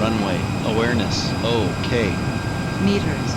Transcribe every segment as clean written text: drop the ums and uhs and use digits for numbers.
runway, awareness, OK. Meters.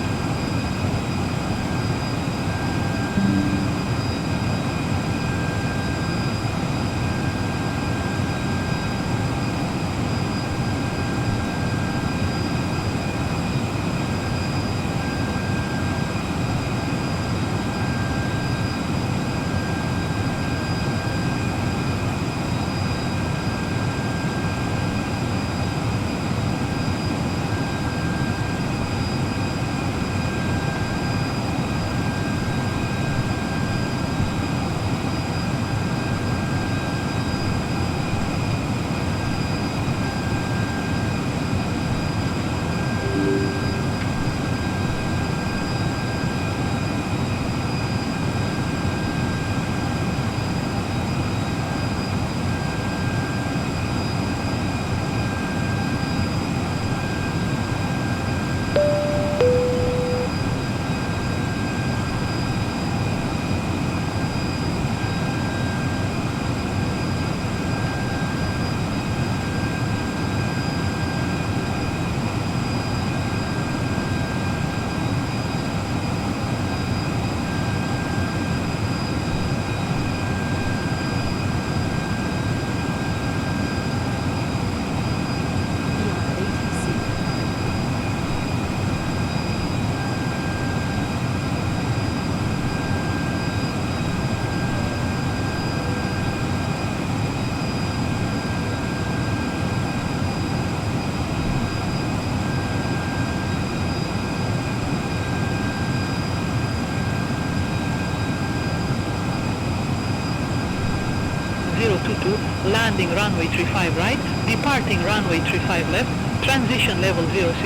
Landing runway 35 right, departing runway 35 left, transition level 060,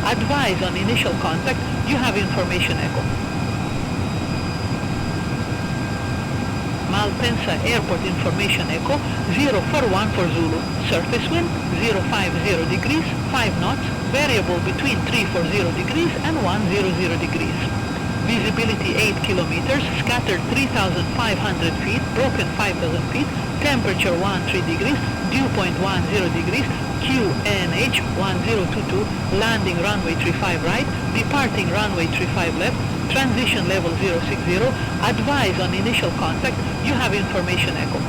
advise on initial contact, you have information echo. Malpensa Airport information echo, 041 for Zulu, surface wind 050 degrees, 5 knots, variable between 340 degrees and 100 degrees. Visibility 8 kilometers, scattered 3,500 feet, broken 5,000 feet, temperature 13 degrees, dew point 10 degrees, QNH 1022, landing runway 35 right, departing runway 35 left, transition level 060, advise on initial contact, you have information echo.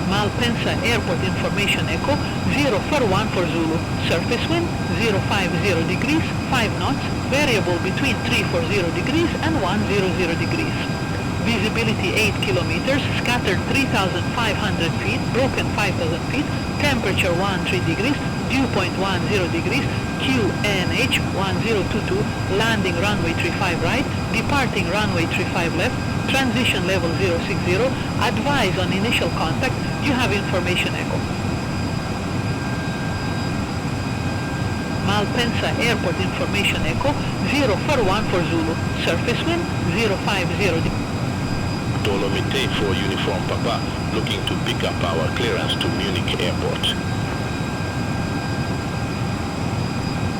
Malpensa Airport information echo, 041 for Zulu, surface wind 050 degrees, 5 knots, variable between 340 degrees and 100 degrees. Visibility 8 kilometers, scattered 3,500 feet, broken 5,000 feet, temperature 13 degrees, dew point 10 degrees, QNH 1022, landing runway 35 right, departing runway 35 left, transition level 060, advise on initial contact, you have information echo. Malpensa Airport information echo, 041 for Zulu, surface wind 050 Dolomite for Uniform Papa, looking to pick up our clearance to Munich Airport.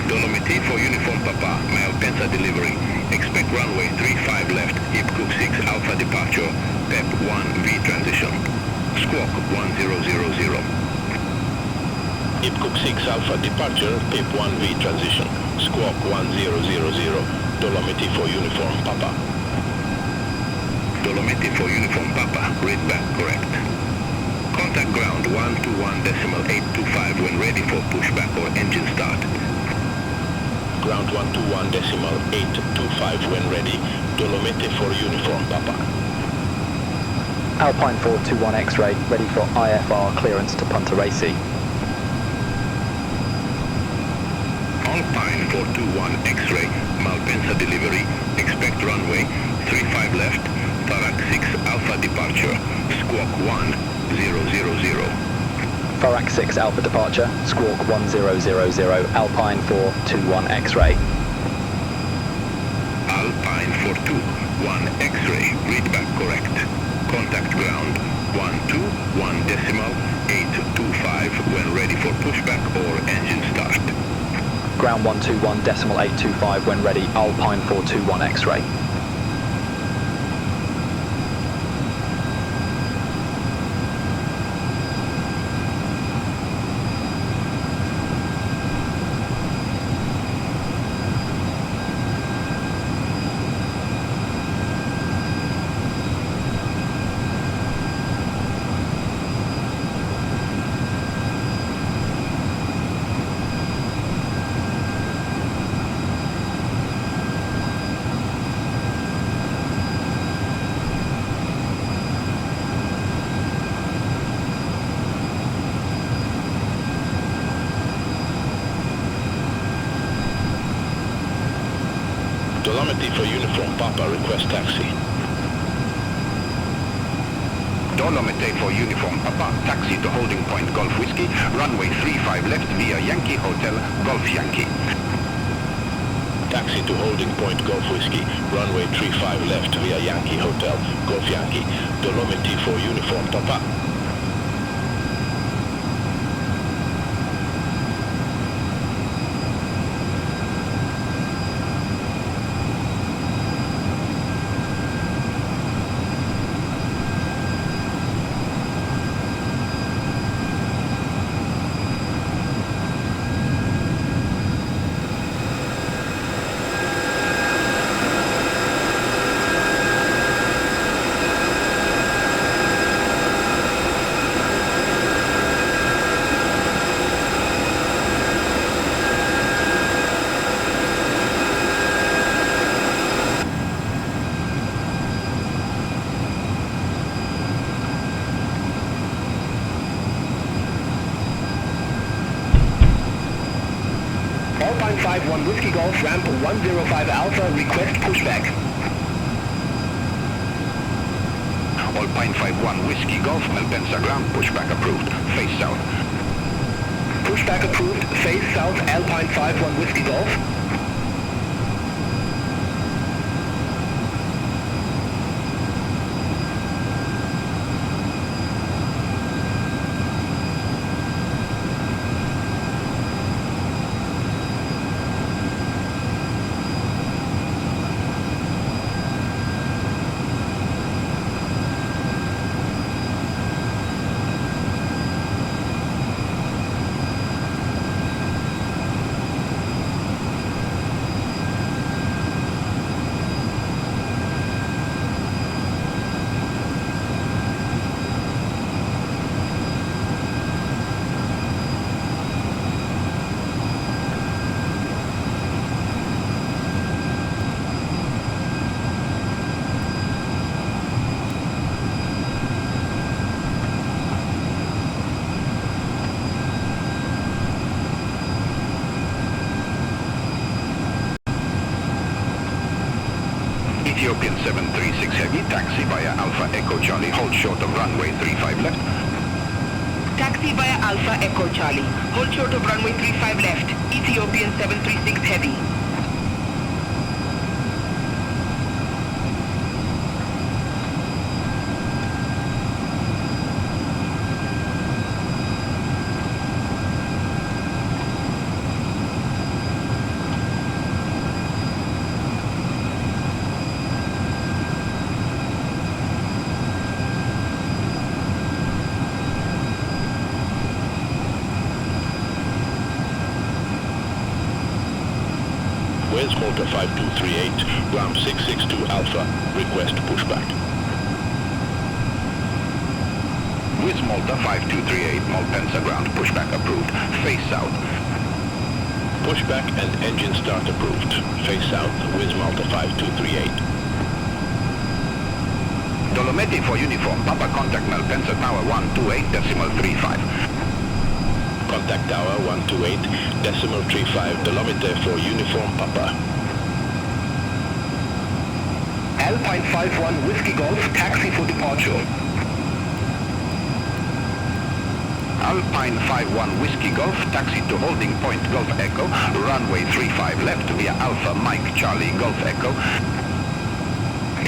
Dolomite for Uniform Papa, Malpensa delivery. Expect runway 35 left, Ipcook 6 Alpha departure, PEP 1V transition. Squawk 1000. Ipcook 6 Alpha departure, PEP 1V transition. Squawk 1000. Dolomite for Uniform Papa. Dolomite for Uniform Papa, read back correct. Contact ground 121.825 when ready for pushback or engine start. Ground 121.825 when ready. Dolomite for Uniform Papa. Alpine 421 X-ray, ready for IFR clearance to Punta Racing. Alpine 421 X-ray, Malpensa delivery. Expect runway 35 left, Tarak 6 Alpha departure, squawk 1000. Farak 6 Alpha departure, squawk 1000, Alpine 421 X-ray. Alpine 421 X-ray, read back correct. Contact ground 121.825 when ready for pushback or engine start. Ground 121.825 when ready, Alpine 421 X-ray. Papa, request taxi. Dolomite for uniform Papa, taxi to holding point Golf Whiskey, runway 35 left via Yankee Hotel, Golf Yankee. Taxi to holding point Golf Whiskey, runway 35 left via Yankee Hotel, Golf Yankee. Dolomite for uniform Papa. Alpine 51 Whiskey Golf, ramp 105 Alpha, request pushback. Alpine 51 Whiskey Golf, Malpensa ground, pushback approved, face south. Pushback approved, face south, Alpine 51 Whiskey Golf. Ethiopian 736 Heavy, taxi via Alpha Echo Charlie, hold short of runway 35 left. Taxi via Alpha Echo Charlie, hold short of runway 35 left, Ethiopian 736 Heavy. Where's Malta 5238, ground 662 Alpha, request pushback. With Malta 5238, Malpensa ground, pushback approved, face south. Pushback and engine start approved, face south, with Malta 5238. Dolomite for uniform, Papa contact Malpensa Tower 128.35. Contact Tower 128.35, Dolomite for uniform Papa. Alpine 51 Whiskey Golf, taxi for departure. Alpine 51 Whiskey Golf, taxi to holding point Golf Echo, runway 35 left via Alpha Mike Charlie Golf Echo.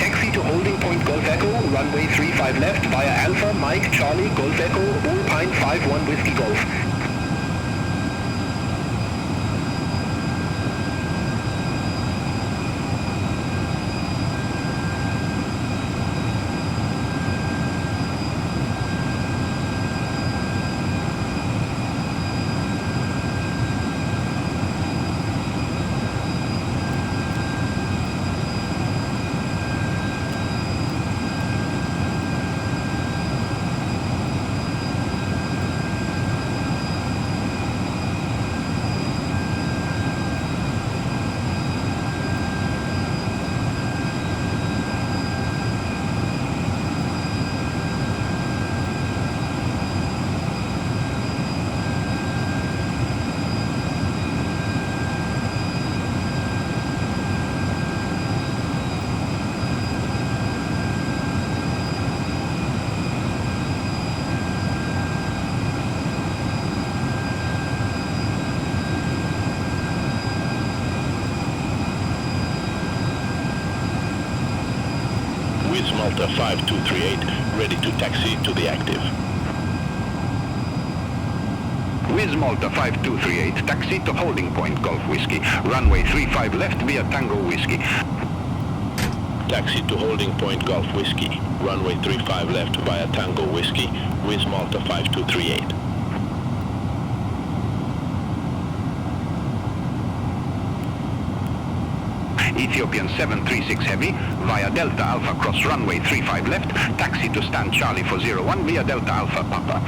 Taxi to holding point Golf Echo, runway 35 left via Alpha Mike Charlie Golf Echo, Alpine 51 Whiskey Golf. Wizz Malta 5238, ready to taxi to the active. Wizz Malta 5238, taxi to holding point Golf Whiskey, runway 35 left via Tango Whiskey. Taxi to holding point Golf Whiskey, runway 35 left via Tango Whiskey, Wizz Malta 5238. Ethiopian 736 Heavy, via Delta Alpha cross runway 35 left, taxi to stand Charlie for 01 via Delta Alpha Papa.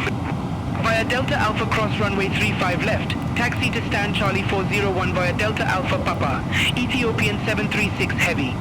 Via Delta Alpha cross runway 35 left. Taxi to stand Charlie 401 via Delta Alpha Papa. Ethiopian 736 Heavy.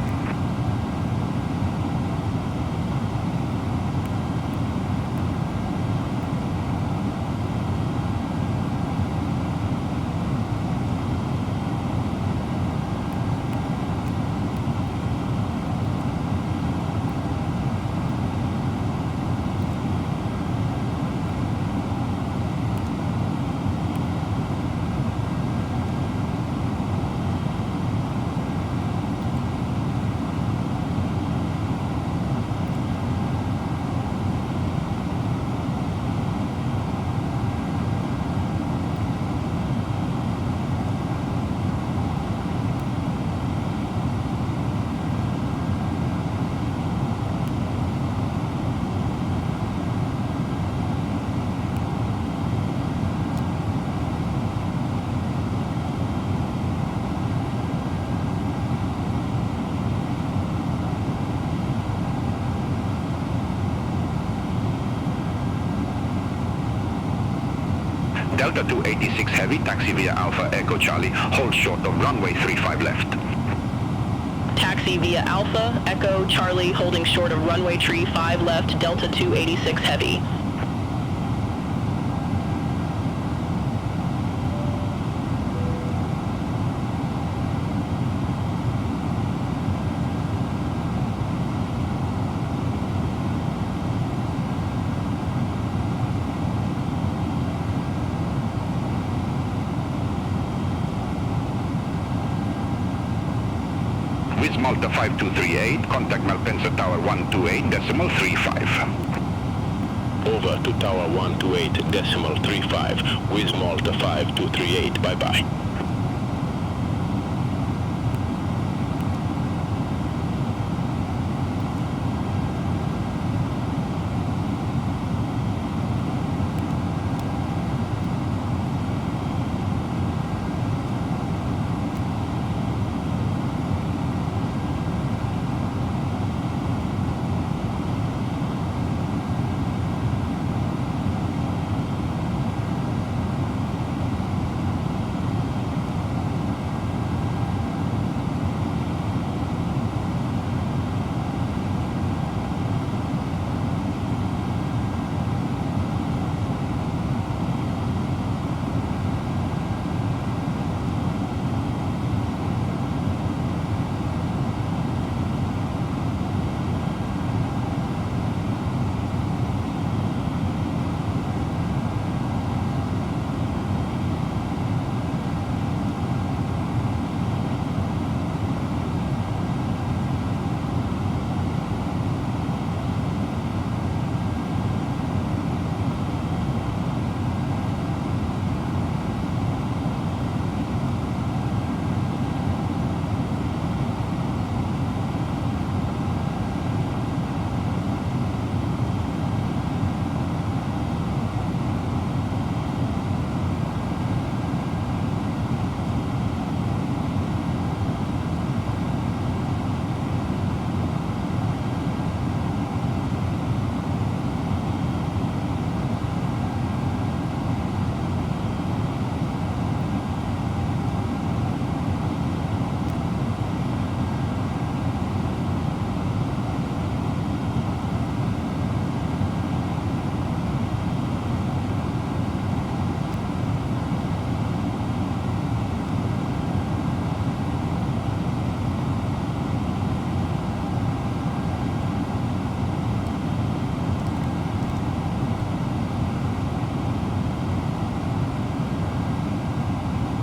Delta 286 Heavy, taxi via Alpha Echo Charlie, hold short of runway 35 left. Taxi via Alpha, Echo, Charlie, holding short of runway 35 left, Delta 286 Heavy. Wizz Malta 5238, contact Malpensa Tower 128.35. Over to Tower 128.35, Wizz Malta 5238, bye-bye.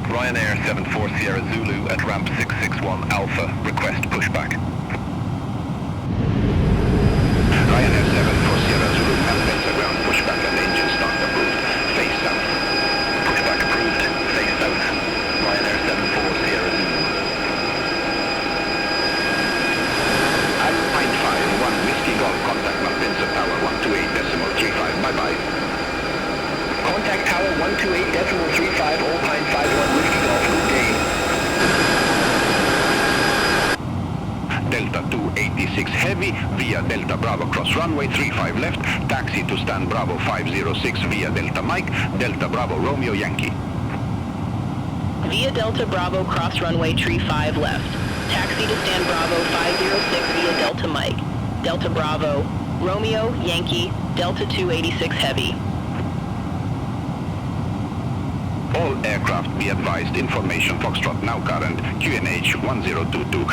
Ryanair 74 Sierra Zulu at ramp 661 Alpha, request pushback. via Delta Bravo cross runway 35 left, taxi to stand Bravo 506 via Delta Mike, Delta Bravo Romeo Yankee. Via Delta Bravo cross runway tree 5 left. Taxi to stand Bravo 506 via Delta Mike. Delta Bravo, Romeo, Yankee, Delta 286 Heavy. All aircraft be advised, information Foxtrot now current, QNH 1022.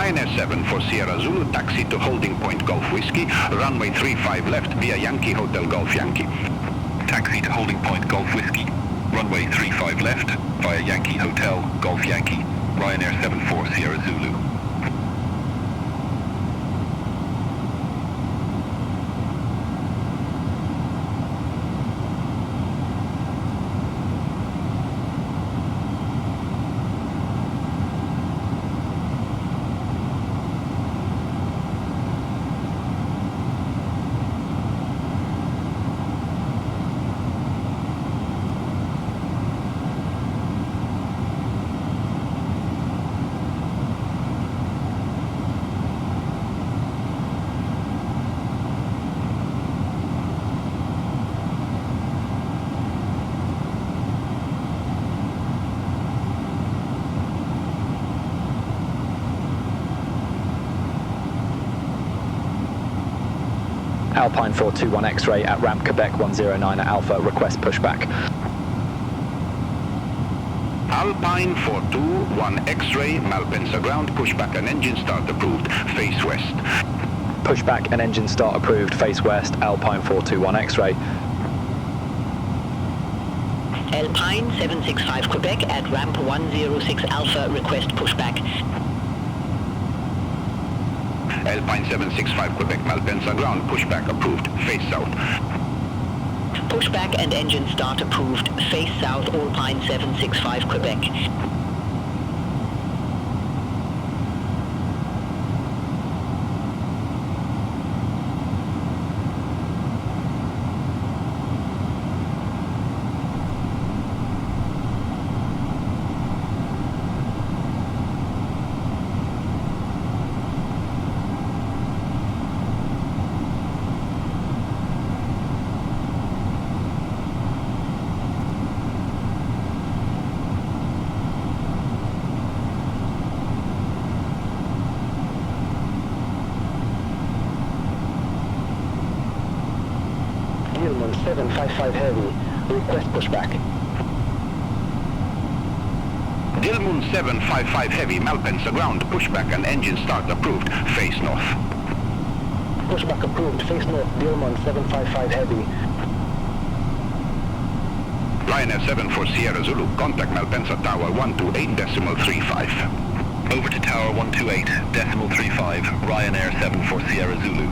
Ryanair 7 for Sierra Zulu, taxi to holding point Golf Whiskey, runway 35 left via Yankee Hotel Golf Yankee. Taxi to holding point Golf Whiskey, runway 35 left via Yankee Hotel Golf Yankee, Ryanair 7 for Sierra Zulu. Alpine 421 X-ray at ramp Quebec 109 at Alpha, request pushback. Alpine 421 X-ray, Malpensa ground, pushback and engine start approved, face west. Pushback and engine start approved, face west, Alpine 421 X-ray. Alpine 765 Quebec at ramp 106 Alpha, request pushback. Alpine 765 Quebec, Malpensa ground, pushback approved, face south. Pushback and engine start approved, face south, Alpine 765 Quebec. Gilman 755 Heavy, request pushback. Dilmun 755 Heavy, Malpensa ground, pushback and engine start approved, face north. Pushback approved, face north, Gilman 755 Heavy. Ryanair 7 for Sierra Zulu, contact Malpensa Tower 128.35. Over to Tower 128.35, Ryanair 7 for Sierra Zulu.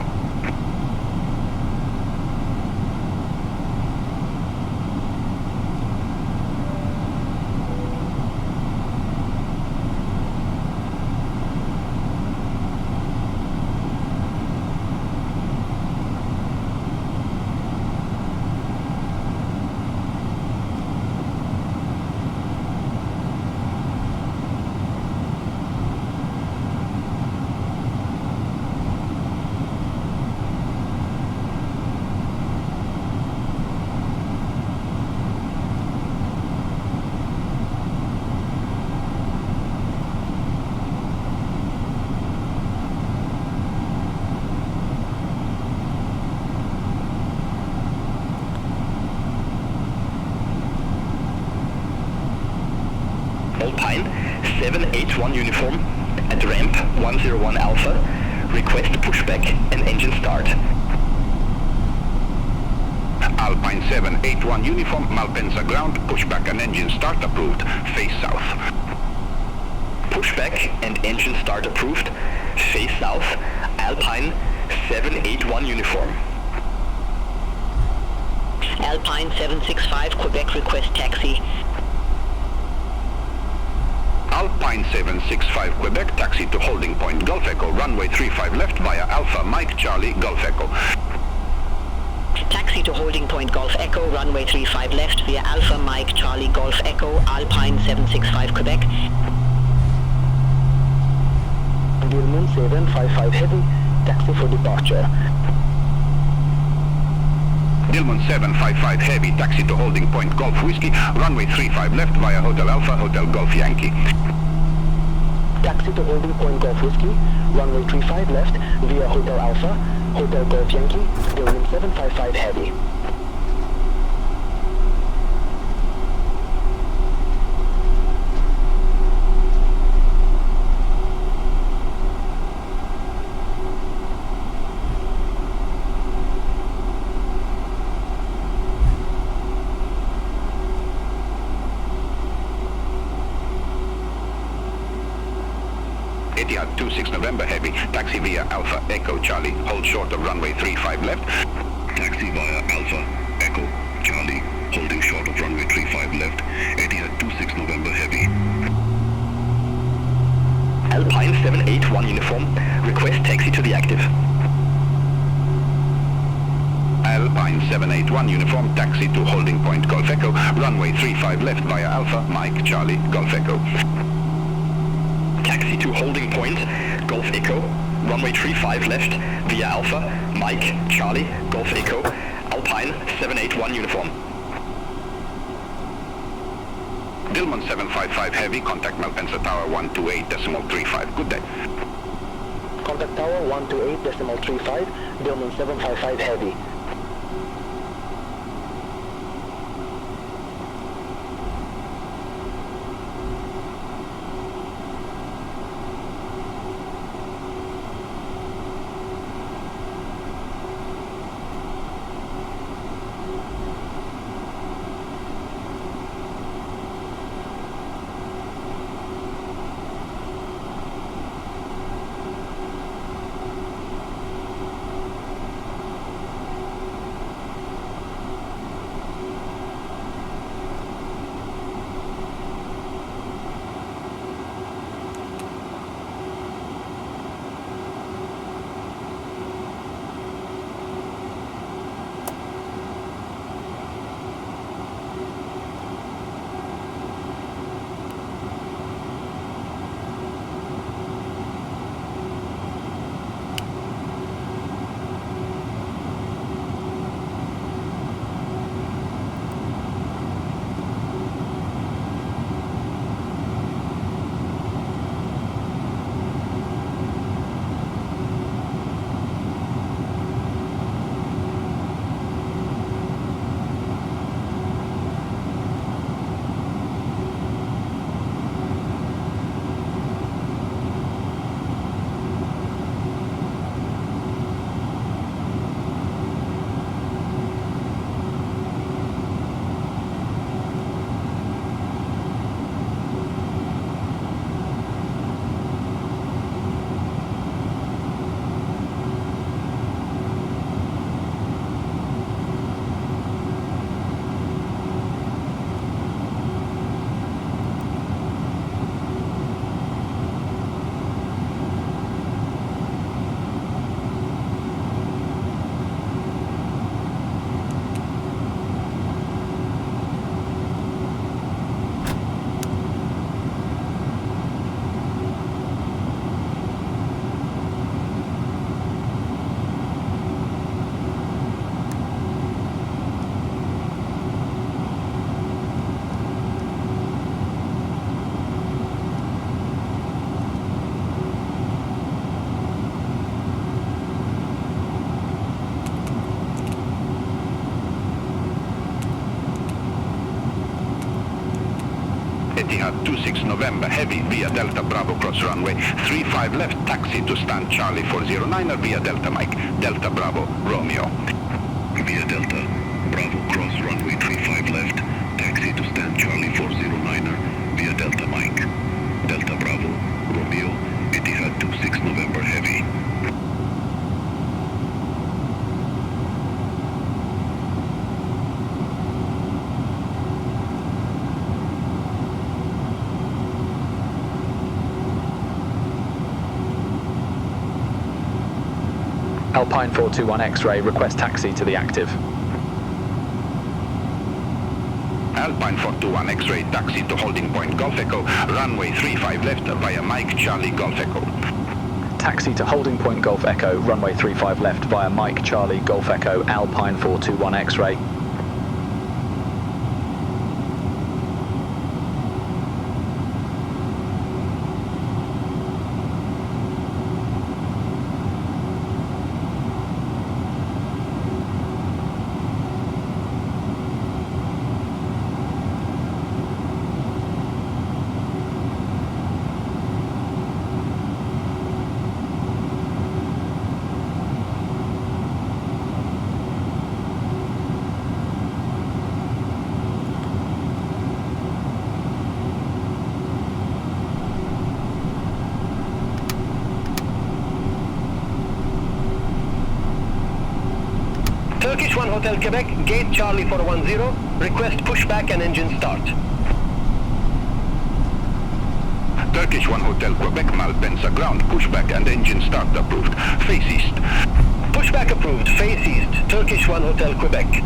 781 uniform at ramp 101 Alpha. Request pushback and engine start. Alpine 781 uniform, Malpensa ground, pushback and engine start approved, face south. Pushback and engine start approved, face south, Alpine 781 uniform. Alpine 765 Quebec request taxi. Alpine 765 Quebec, taxi to holding point Golf Echo, runway 35 left via Alpha Mike Charlie Golf Echo. Taxi to holding point Golf Echo, runway 35 left via Alpha Mike Charlie Golf Echo, Alpine 765 Quebec. Gilman 755 Heavy, taxi for departure. Gilman 755 Heavy, taxi to holding point Golf Whiskey, runway 35 left via Hotel Alpha, Hotel Golf Yankee. Taxi to holding point Golf Whiskey, runway 35 left via Hotel Alpha, Hotel Golf Yankee, Gilman 755 Heavy. Etihad 26 November Heavy, taxi via Alpha Echo Charlie, hold short of runway 35 left. Taxi via Alpha Echo Charlie, holding short of runway 35 left. Etihad 26 November Heavy. Alpine 781 uniform, request taxi to the active. Alpine 781 uniform, taxi to holding point Golf Echo, runway 35 left via Alpha Mike Charlie Golf Echo. Taxi to holding point Golf Echo, runway 35 left via Alpha Mike Charlie Golf Echo, Alpine 781 uniform. Gilman 755 Heavy, contact Malpensa Tower 128.35. Good day. Contact Tower 128.35, Gilman 755 Heavy. 26 November Heavy via Delta Bravo cross runway 35 left, taxi to stand Charlie 409er via Delta Mike, Delta Bravo, Romeo. Via Delta Bravo cross runway 35 left, taxi to stand Charlie 409er via Delta Mike, Delta Bravo, Romeo, Etihad 26 November Heavy. Alpine 421 X-ray, request taxi to the active. Alpine 421 X-ray, taxi to holding point Golf Echo, runway 35 left via Mike Charlie Golf Echo. Taxi to holding point Golf Echo, runway 35 left via Mike Charlie Golf Echo, Alpine 421 X-ray. Turkish 1 Hotel Quebec, gate Charlie 410, request pushback and engine start. Turkish 1 Hotel Quebec, Malpensa ground, pushback and engine start approved. Face east. Pushback approved, face east, Turkish 1 Hotel Quebec.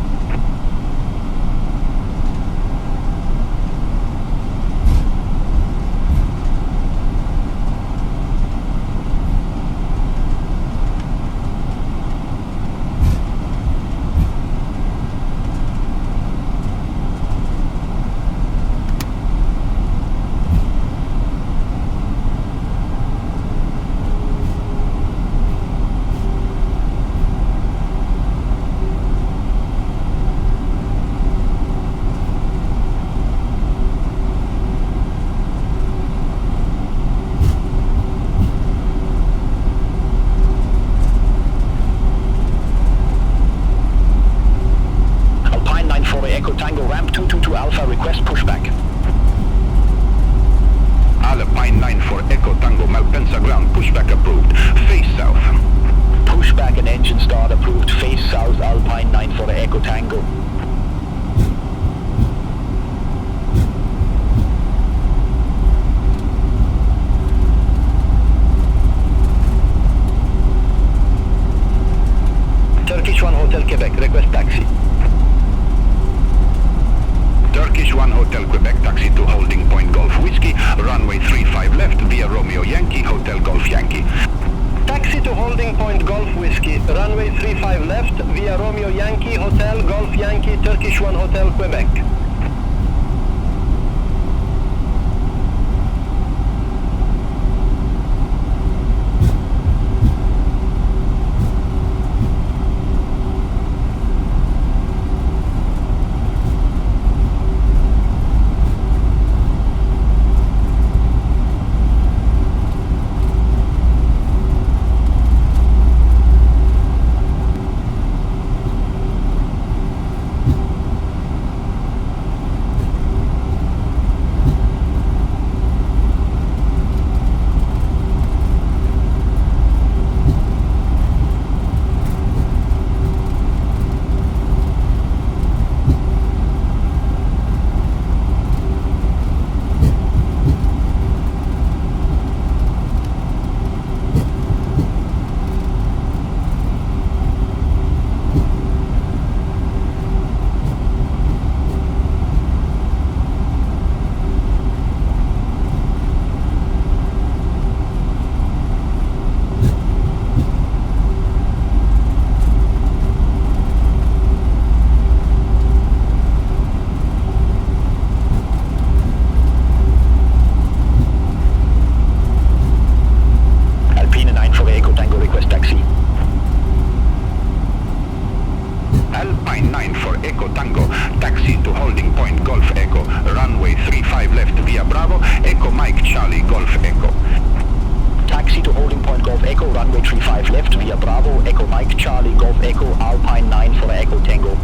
runway 35 left via Bravo, Echo Mike, Charlie, Golf Echo, Alpine 9 for Echo Tango.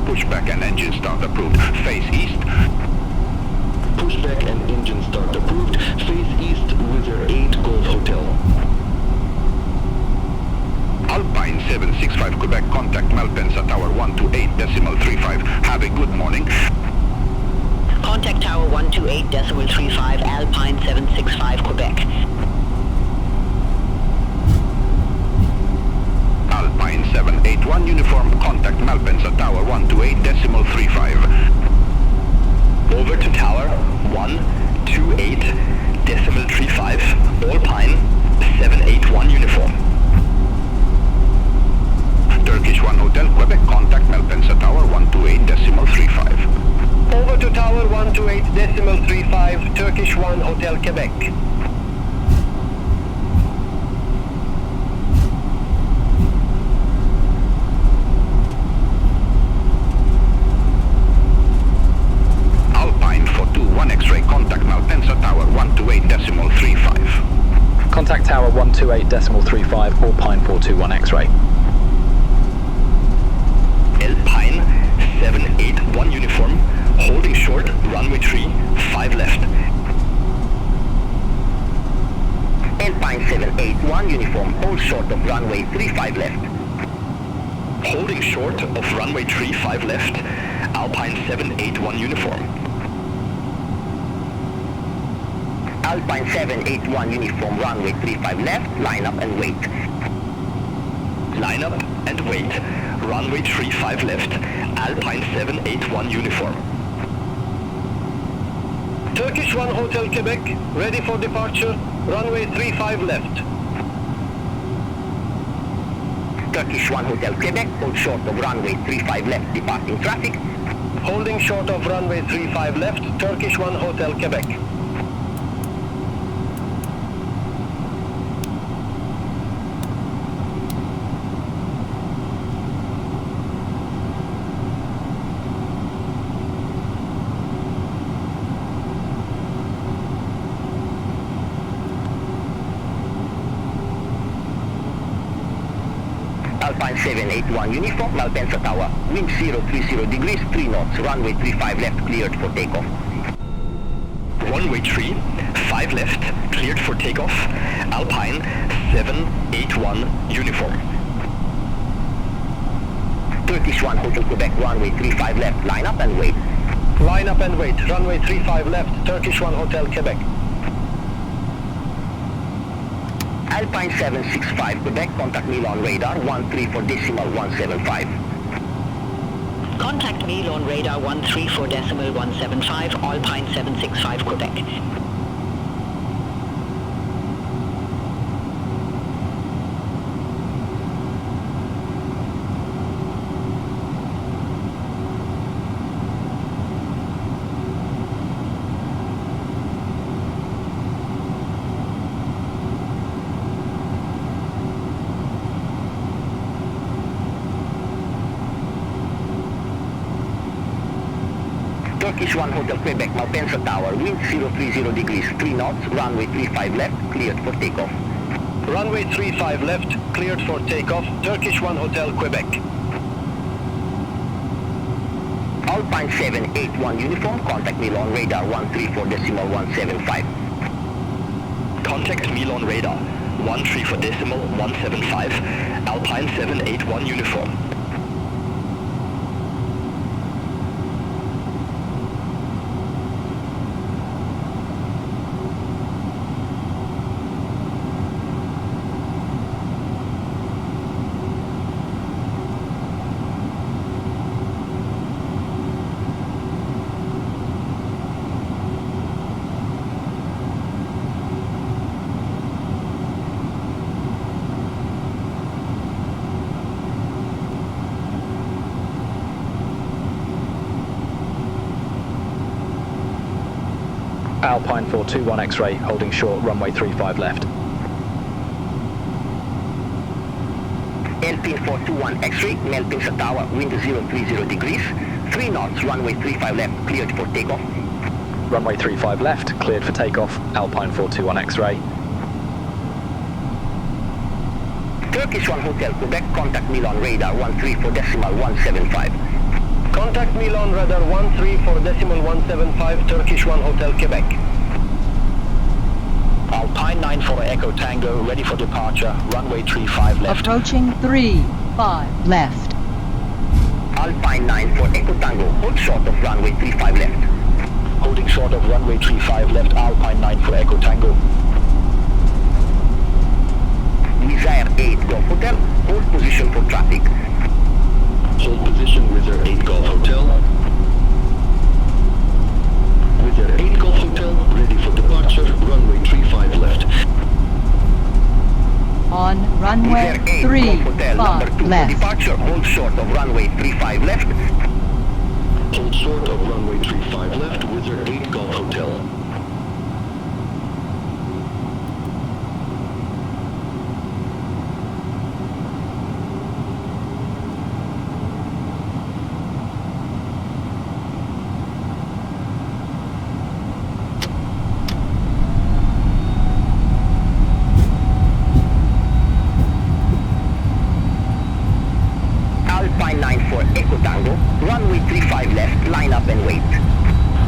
Pushback and engine start approved. Face east. Pushback and engine start approved. Face east, Wizard 8 Golf Hotel. Alpine 765 Quebec, contact Malpensa Tower 128.35. Have a good morning. Contact Tower 128.35, Alpine 765 Quebec. Alpine 781 uniform, contact Malpensa Tower 128.35. Over to Tower 128.35, Alpine 781 uniform. Turkish 1 Hotel Quebec, contact Malpensa Tower 128.35. Over to Tower 128.35, Turkish 1 Hotel Quebec. Alpine 421 X-ray, contact Malpensa Tower 128.35. Contact Tower 128.35, Alpine 421 X-ray. Alpine 781 uniform, holding short, runway 35 left. Alpine 781 uniform, hold short of runway 35 left. Holding short of runway 35 left, Alpine 781 uniform. Alpine 781 uniform, runway 35 left, line up and wait. Line up and wait. Runway 35 left, Alpine 781 uniform. Turkish 1 Hotel Quebec, ready for departure, runway 35 left. Turkish 1 Hotel Quebec, hold short of runway 35 left, departing traffic. Holding short of runway 35 left, Turkish 1 Hotel Quebec. Alpine 781 uniform, Malpensa Tower, wind 030 degrees, 3 knots, runway 35 left, cleared for takeoff. Runway 35 left, cleared for takeoff, Alpine 781 uniform. Turkish 1 Hotel Quebec, runway 35 left, line up and wait. Line up and wait, runway 35 left, Turkish 1 Hotel Quebec. Alpine 765 Quebec, contact Milano radar 134.175. Contact Milano radar 134.175, Alpine 765 Quebec. Turkish Turkish 1 Hotel Quebec, Malpensa Tower, wind 030 degrees, 3 knots, runway 35 left, cleared for takeoff. Runway 35 left, cleared for takeoff, Turkish 1 Hotel Quebec. Alpine 781 uniform, contact Milano radar 134.175. Contact Milano radar 134.175, Alpine 781 uniform. Alpine 421 X-ray, holding short, runway 35 left. Alpine 421 X-ray, Malpensa Tower, wind 030 degrees, 3 knots, runway 35 left, cleared for takeoff. Runway 35 left, cleared for takeoff, Alpine 421 X-ray. Turkish 1 Hotel Quebec, contact Milano radar 134.175. Contact Milano radar 134.175, Turkish 1 Hotel Quebec. Alpine 94 Echo Tango, ready for departure, runway 35 left. Approaching 35 left. Alpine 94 Echo Tango, hold short of runway 35 left. Holding short of runway 35 left, Alpine 94 Echo Tango. Desire 8 Golf Hotel, hold position for traffic. Hold position with your 8 Golf Hotel. With your 8 Golf Hotel, ready for departure, runway 35 left. On runway Desire 8 Golf Hotel, number 2 left. for departure, hold short of runway 35 left. Hold short of runway 35 left with your 8 Golf Hotel. Alpine 94 Echo Tango, runway 35 left, line up and wait.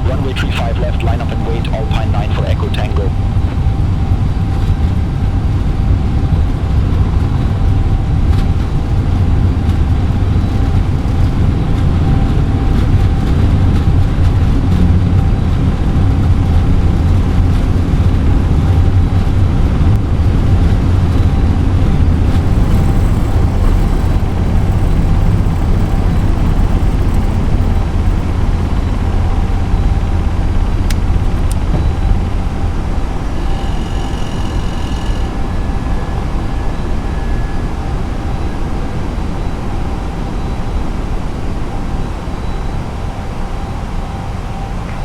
Runway 35 left, line up and wait, Alpine 94 Echo Tango.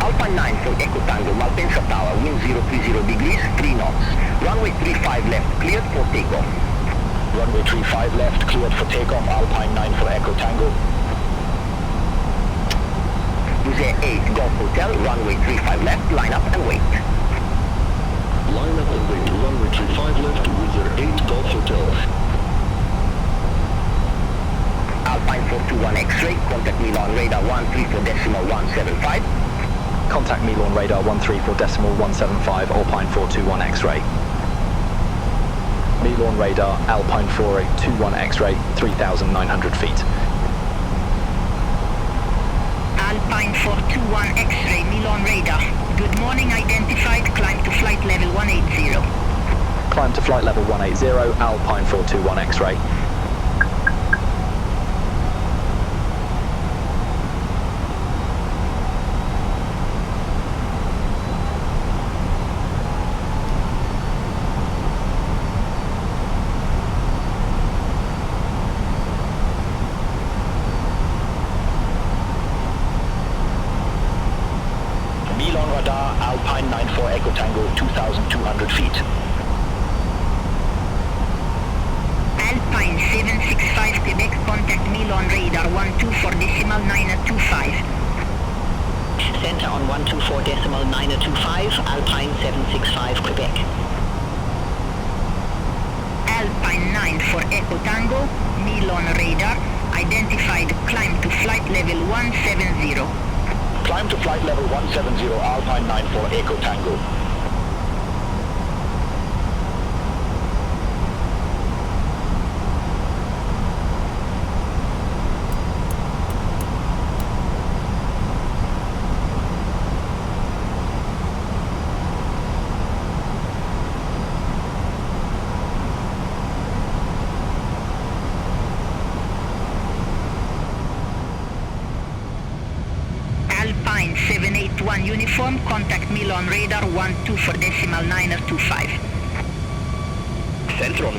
Alpine 94 Echo Tango, Malpensa Tower, wind 030 degrees, 3 knots. Runway 35 left, cleared for takeoff. Runway 35 left, cleared for takeoff, Alpine 94 Echo Tango. Desire 8 Golf Hotel, runway 35 left, line up and wait. Line up and wait, runway 35 left with your 8 Golf Hotel. Alpine 421 X-ray, contact Milano radar 134.175. Contact Milano radar 134.175, Alpine 421 X-ray. Milano radar, Alpine 421 X-ray, 3,900 feet. Alpine 421 X-ray, Milano radar. Good morning, identified, climb to flight level 180. Climb to flight level 180, Alpine 421 X-ray. Milano radar, Alpine 94 Echo Tango, 2,200 feet. Alpine 765 Quebec, contact Milano radar 124.925. Center on 124.925, Alpine 765, Quebec. Alpine 9 for Echo Tango, Milon radar, identified climb to flight level 170. Climb to flight level 170, Alpine 9 for Echo Tango. Alpine 781 uniform, contact Milon radar 12.925. Center on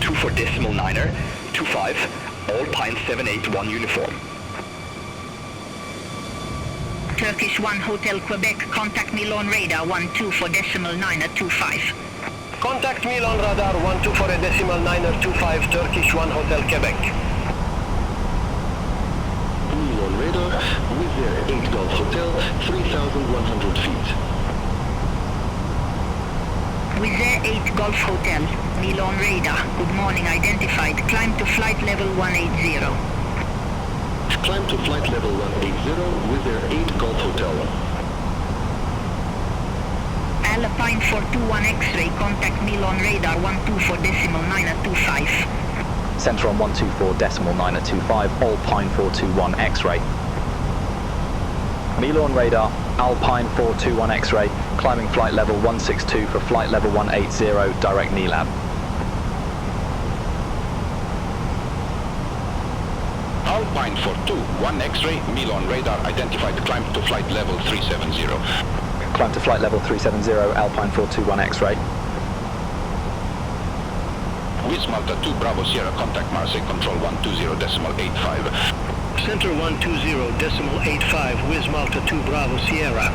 124.925, Alpine 781 uniform. Turkish 1 Hotel Quebec, contact Milon radar 12.925. Contact Milon radar 124.925, Turkish 1 Hotel Quebec. Milon radar, with their 8 Golf Hotel, 3,100 feet. With their 8 Golf Hotel, Milon radar, good morning, identified, climb to flight level 180. Climb to flight level 180 with their 8 Golf Hotel. Alpine 421 X-ray, contact Milon radar 124.925. Center on 124.925, Alpine 421 X-ray. Milon radar, Alpine 421 X-ray, climbing flight level 162 for flight level 180, direct NELAB. Alpine 421 X-ray, Milon radar identified, climb to flight level 370. Climb to flight level 370, Alpine 421 X-ray. Wiz Malta 2 Bravo Sierra, contact Marseille control 120.85. Center 120.85, Wiz Malta 2 Bravo Sierra.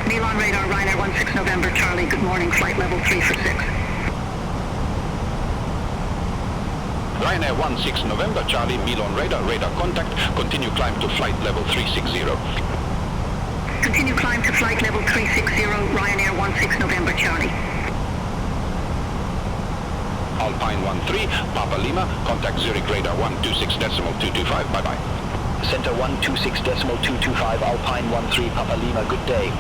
Milon radar, Ryanair 16 November Charlie, good morning, flight level 346. Ryanair 16 November Charlie, Milon radar, radar contact, continue climb to flight level 360. Continue climb to flight level 360, Ryanair 16 November Charlie. Alpine 13, Papa Lima, contact Zurich radar 126.225, bye bye. Center 126.225, Alpine 13, Papa Lima, good day.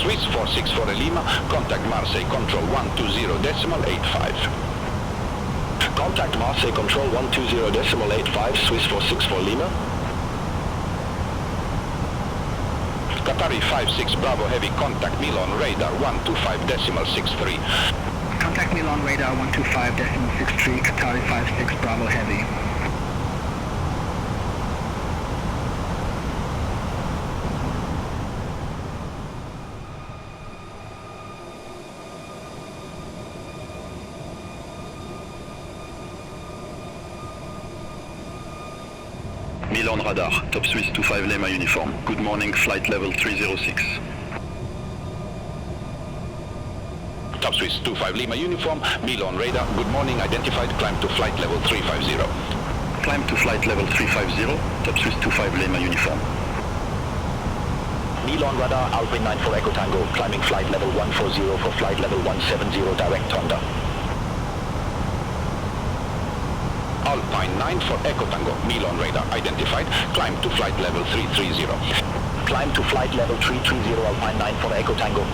Swiss 464 Lima, contact Marseille control 120.85. Contact Marseille control 120.85, Swiss 464 Lima. Qatari 56 Bravo Heavy, contact Milon radar 125.63. Contact Milon radar 125.63, Qatari 56 Bravo Heavy. Milon radar, top Swiss 25 Lima uniform. Good morning, flight level 306. Top Swiss 25 Lima uniform, Milon radar, good morning, identified, climb to flight level 350. Climb to flight level 350, top Swiss 25 Lima uniform. Milon radar, Alpine 9 for Echo Tango, climbing flight level 140 for flight level 170, direct Honda. Alpine 9 for Echo Tango, Milan radar identified, climb to flight level 330. Climb to flight level 330, Alpine 9 for Echo Tango.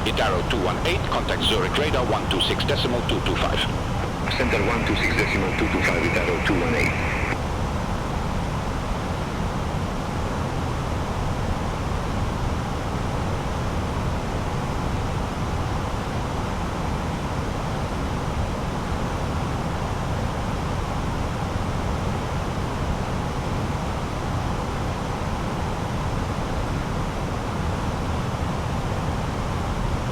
Itaro 218, contact Zurich radar 126.225. Center 126.225, Itaro 218.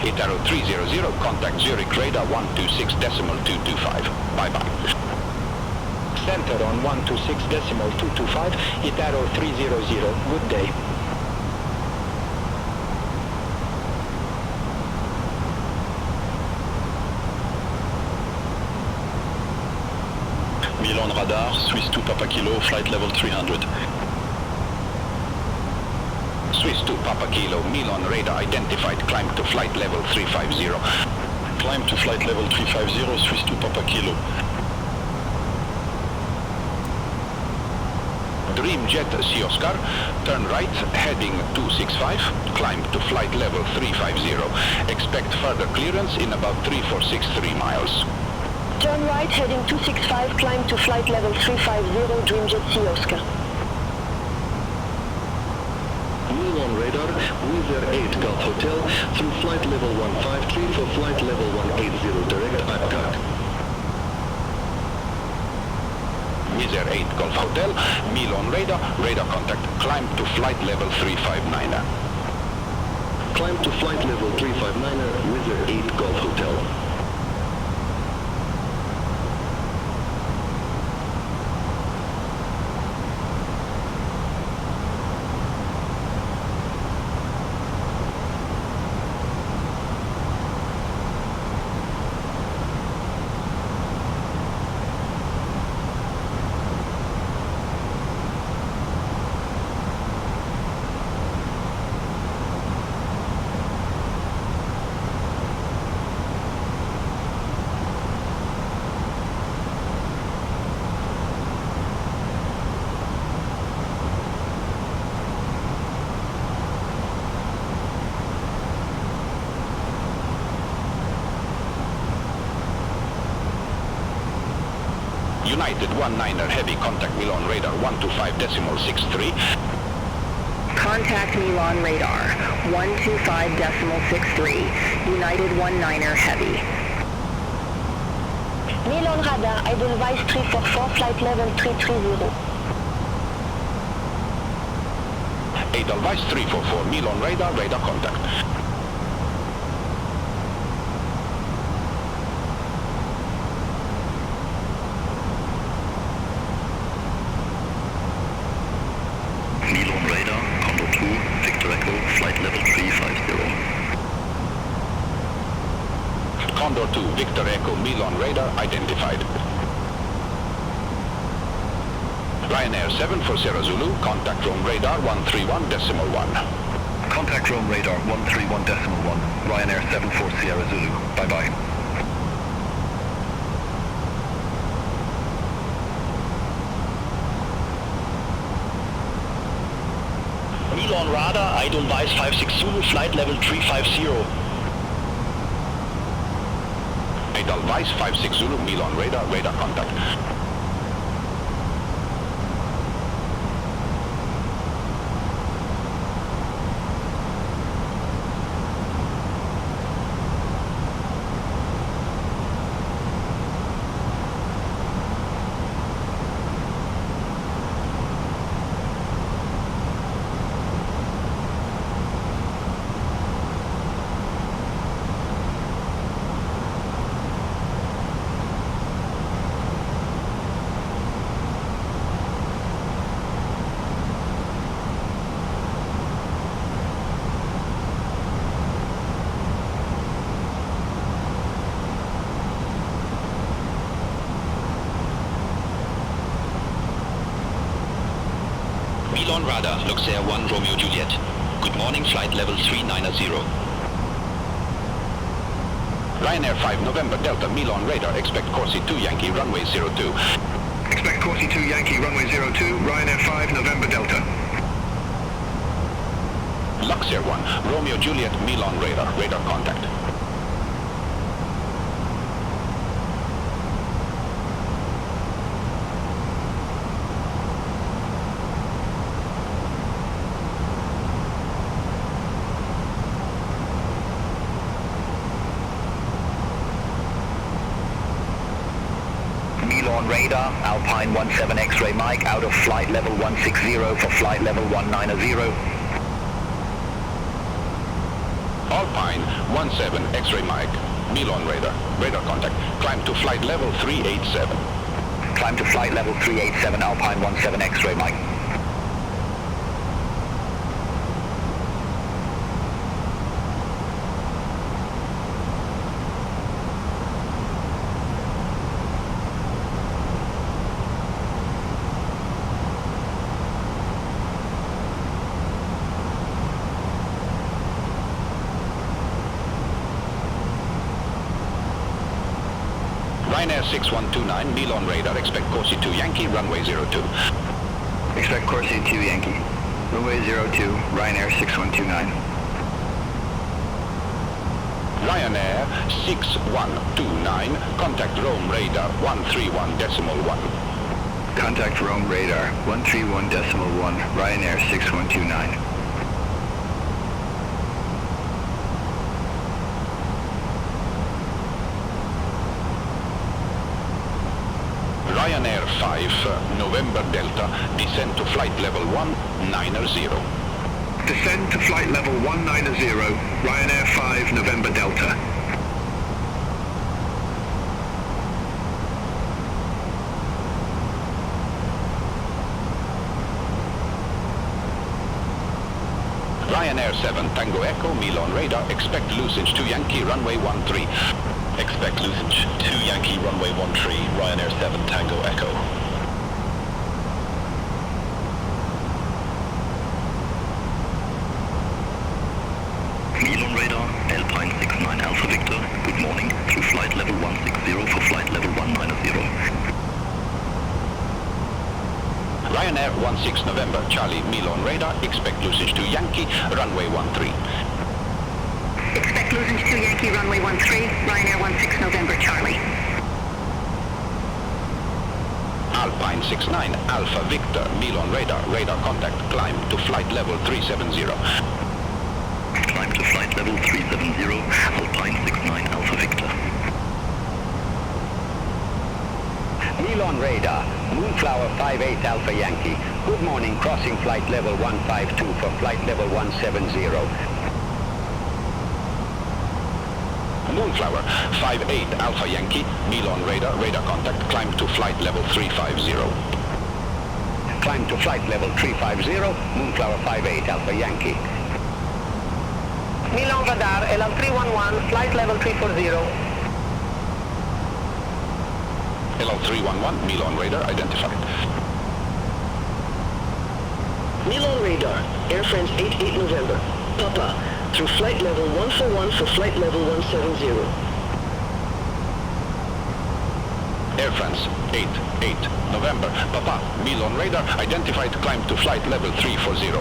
Itaro 300, contact Zurich radar 126.225. Bye-bye. Center on 126.225, Itaro 300, good day. Milan radar, Swiss 2 Papa Kilo, flight level 300. Swiss 2 Papa Kilo, Milan radar identified, climb to flight level 350. Climb to flight level 350, Swiss 2 Papa Kilo. EasyJet Sea Oscar, turn right, heading 265, climb to flight level 350. Expect further clearance in about 3463 miles. Turn right, heading 265, climb to flight level 350, EasyJet Sea Oscar. Milan radar, Wizz Air 8 Golf Hotel, through flight level 153 for flight level 180 direct Epcot. Wizz Air 8 Golf Hotel, Milan radar, radar contact, climb to flight level 359. Climb to flight level 359, Wizz Air 8 Golf Hotel. United 19er Heavy, contact Milan radar 125.63. Contact Milan radar 125.63, United 19er Heavy. Milan radar, Edelweiss 344, flight level 330. Edelweiss 344, Milan radar, radar contact. Milan radar, Condor 2, Victor Echo, flight level 350. Condor 2, Victor Echo, Milan radar identified. Ryanair 740 Zulu, contact Rome radar 131.1. Contact Rome radar 131.1, Ryanair 74 Sierra Zulu. Bye-bye. Milan radar, Edelweiss 56 Zulu, flight level 350. Edelweiss 56 Zulu, Milan radar, radar contact. Milan radar, Luxair 1 Romeo Juliet. Good morning, flight level 390. Ryanair 5 November Delta Milan radar, expect Corsi 2 Yankee runway 02. Expect Corsi 2 Yankee runway 02, Ryanair 5 November Delta. Luxair 1, Romeo Juliet Milan radar, radar contact. Milan radar, Alpine 17 X-ray Mike, out of flight level 160 for flight level 190. Alpine 17 X-ray Mike, Milan radar, radar contact. Climb to flight level 387. Climb to flight level 387, Alpine 17 X-ray Mike. Ryanair 6129 Milan radar, expect Corsi 2 Yankee runway 02. Expect Corsi 2 Yankee, runway 02, Ryanair 6129. Ryanair 6129, contact Rome radar 131.1. Contact Rome radar 131.1, Ryanair 6129. Ryanair 5 November Delta, descend to flight level 190. Descend to flight level 190, Ryanair 5 November Delta. Ryanair 7 Tango Echo Milan radar, expect Lucid 2 Yankee runway 13. Expect Lucid 2 Yankee runway 13, Ryanair 7 Tango Echo. Milan radar, Alpine 69 Alpha Victor, good morning, through flight level 160 for flight level 190. Ryanair 16 November Charlie Milan radar, expect Lucid 2 Yankee runway 13. Expect Lucid 2 Yankee runway 13, Ryanair 16 November Charlie. Alpine 69 Alpha Victor Milan radar, radar contact, climb to flight level 370. Climb to flight level 370, Alpine 69 Alpha Victor. Milan radar, Moonflower 58 Alpha Yankee, good morning, crossing flight level 152 for flight level 170. Moonflower 58 Alpha Yankee, Milan radar, radar contact, climb to flight level 350. Climb to flight level 350, Moonflower 58 Alpha Yankee. Milan radar, LL311, flight level 340. LL311 Milan radar identified. Milan radar, Air France 88 November, Papa, through flight level 141 for flight level 170. Air France 88 November, Papa, Milan radar identified, climb to flight level 340.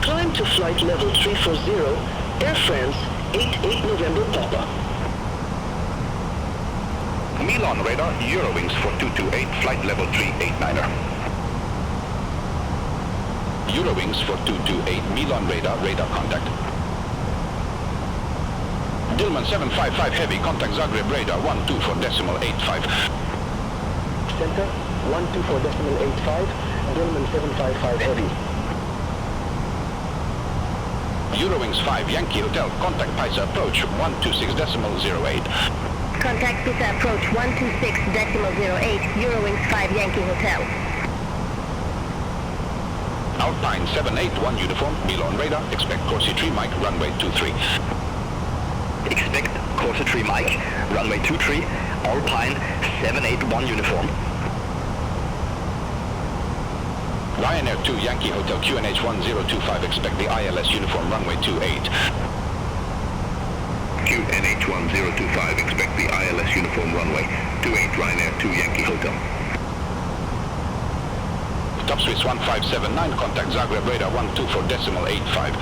Climb to flight level 340, Air France 88 November, Papa. Milan radar, Eurowings 4228, flight level 389er. Eurowings 4228, Milan radar, radar contact. Dillman 755 heavy, contact Zagreb radar 124.85. Center 124.85, Dillman 755 heavy. Eurowings 5 Yankee Hotel, contact Pisa approach 126.08. Contact Pisa approach 126.08, Eurowings 5 Yankee Hotel. Alpine 781 uniform, Milan radar, expect Corsi 3 Mike, runway 23. Expect Corsi 3 Mike, runway 23, Alpine 781 uniform. Ryanair 2 Yankee Hotel QNH 1025, expect the ILS uniform, runway 28. NH1025, expect the ILS uniform runway 28 Ryanair 2 Yankee Hotel. Top Swiss 1579, contact Zagreb radar 124.85.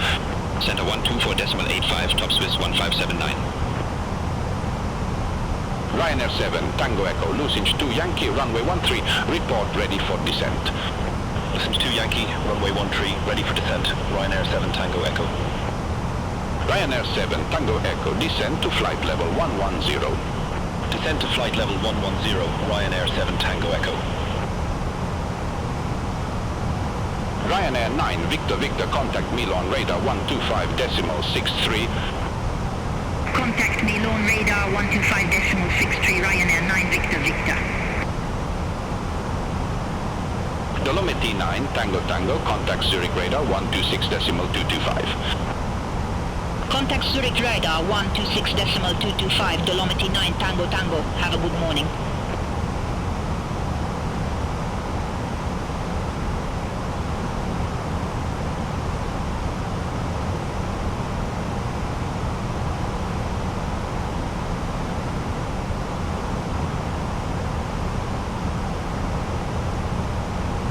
Center 124.85, Top Swiss 1579. Ryanair 7, Tango Echo, LICJ 2 Yankee, runway 13, report ready for descent. LICJ 2 Yankee, runway 13, ready for descent. Ryanair 7, Tango Echo. Ryanair 7, Tango Echo, descent to flight level 110. Descent to flight level 110, Ryanair 7, Tango Echo. Ryanair 9, Victor, contact Milan radar 125.63. Contact Milan radar 125.63, Ryanair 9 Victor. Dolomiti 9, Tango, contact Zurich radar 126.225. Contact Zurich radar 126.225, Dolomiti 9 Tango. Have a good morning.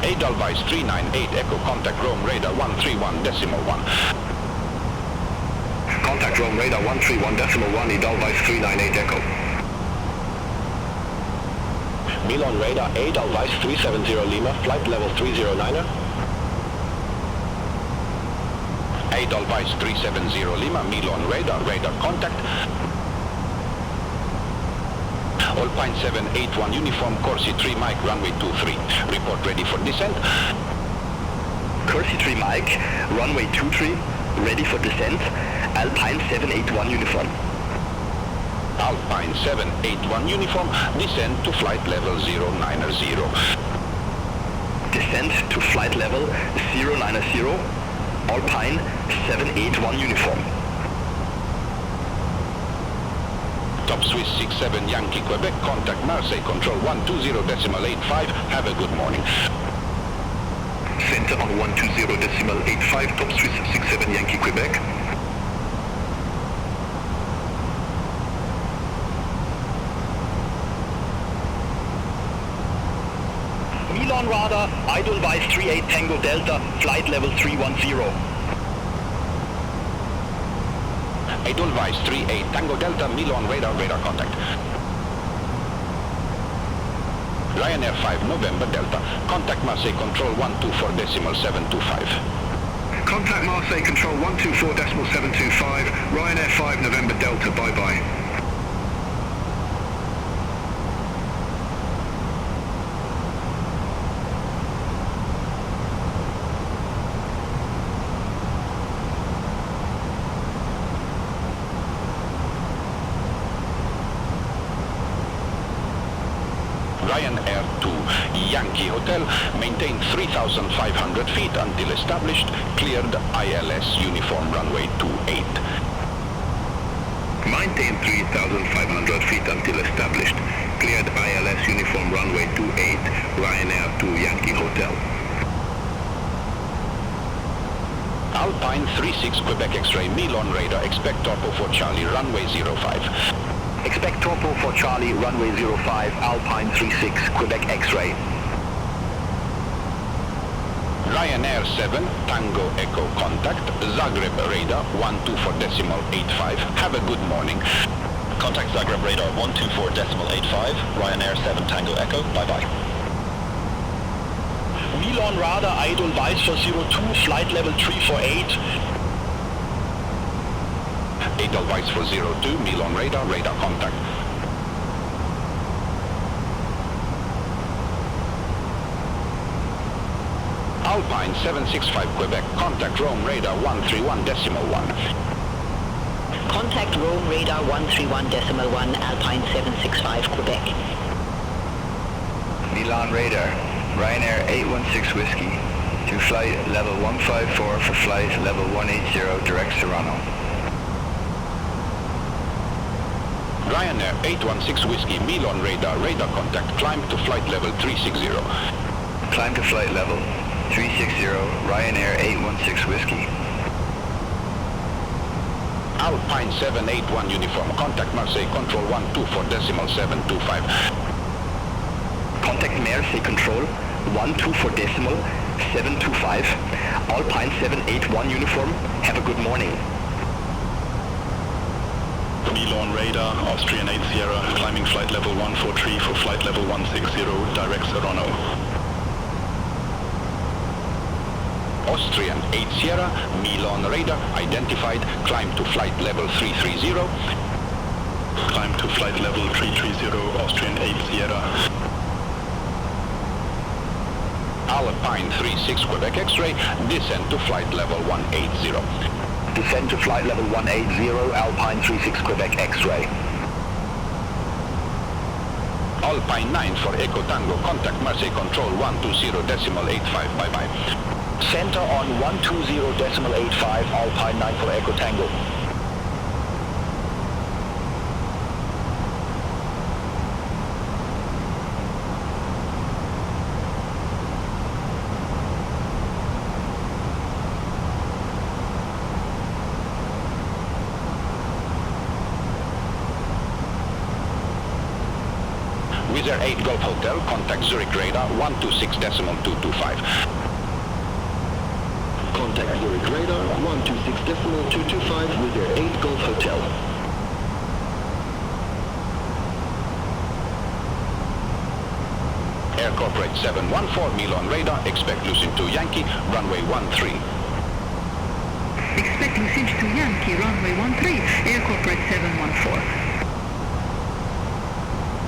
Edelweiss 398 Echo, contact Rome radar 131.1. Contact Rome radar 131.1, Edelweiss 398 Echo. Milan radar Edelweiss 370 Lima, flight level 309er. Edelweiss 370 Lima, Milan radar contact. Alpine 781 uniform, Corsi 3 Mike, runway 23. Report ready for descent. Corsi 3 Mike, runway 23, ready for descent. Alpine 781 uniform. Alpine 781 uniform, descent to flight level 090. Descent to flight level 090, Alpine 781 uniform. Top Swiss 67 Yankee Quebec, contact Marseille control 120.85. Have a good morning. Center on 120.85, Top Swiss 67 Yankee Quebec. Milan radar, Edelweiss 38 Tango Delta, flight level 310. Edelweiss 38 Tango Delta, Milan radar contact. Ryanair 5 November Delta, contact Marseille control 124.725. Contact Marseille control 124.725, Ryanair 5 November Delta, bye-bye. Ryanair 2 Yankee Hotel, maintain 3,500 feet until established, cleared ILS uniform runway 28. Maintain 3,500 feet until established, cleared ILS uniform runway 28, Ryanair 2 Yankee Hotel. Alpine 36 Quebec X-ray, Milan radar, expect topo for Charlie, runway 05. Expect topo for Charlie, runway 05, Alpine 36, Quebec X-ray. Ryanair 7, Tango Echo contact, Zagreb radar 124.85. Have a good morning. Contact Zagreb radar 124.85, Ryanair 7 Tango Echo, bye-bye. Milan radar Edelweiss for 02, flight level 348. Edelweiss for 02, Milan radar contact. Alpine 765 Quebec, contact Rome radar 131.1. Contact Rome radar 131.1, Alpine 765 Quebec. Milan radar, Ryanair 816 Whiskey, to flight level 154 for flight level 180 direct Serrano. Ryanair 816 Whiskey, Milan radar contact, climb to flight level 360. Climb to flight level 360, Ryanair 816 Whiskey. Alpine 781 uniform. Contact Marseille Control 124.725. Contact Marseille Control 124.725. Alpine 781 uniform. Have a good morning. Milan radar, Austrian 8 Sierra, climbing flight level 143 for flight level 160, direct Serrano. Austrian 8 Sierra, Milan radar, identified, climb to flight level 330. Climb to flight level 330, Austrian 8 Sierra. Alpine 36 Quebec X-ray, descend to flight level 180. Descend to flight level 180, Alpine 36 Quebec X-ray. Alpine 9 for Echo Tango, contact Marseille Control 120.85, bye-bye. Center on 120.85, Alpine 9 for Echo Tango. Wizz Air 8 Golf Hotel, contact Zurich radar 126.225. Contact Zurich radar 126.225 Wizz Air 8 Golf Hotel. Air Corporate 714 Milan radar, expect Lucid 2 Yankee, runway 13. Expect Lucid 2 Yankee, runway 13, Air Corporate 714.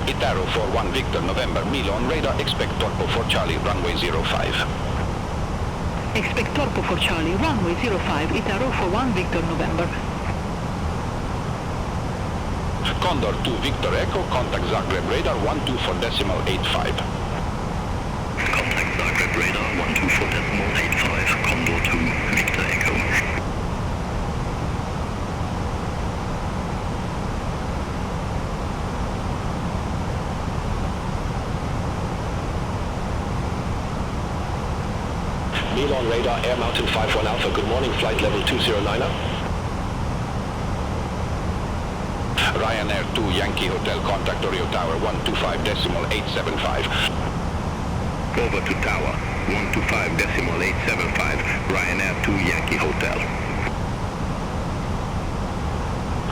Itaro 41 Victor November Milan radar, expect Torpo for Charlie, runway 05. Expect Torpo for Charlie, runway 05, Itaro for 1 Victor November. Condor 2 Victor Echo, contact Zagreb radar 124.85. Contact Zagreb radar 124.85, Condor 2 Victor Echo. Milan radar, Air Mountain 51 Alpha, good morning, flight level 209er. Ryanair 2 Yankee Hotel, contact Oreo Tower 125.875. Over to tower 125.875, Ryanair 2 Yankee Hotel.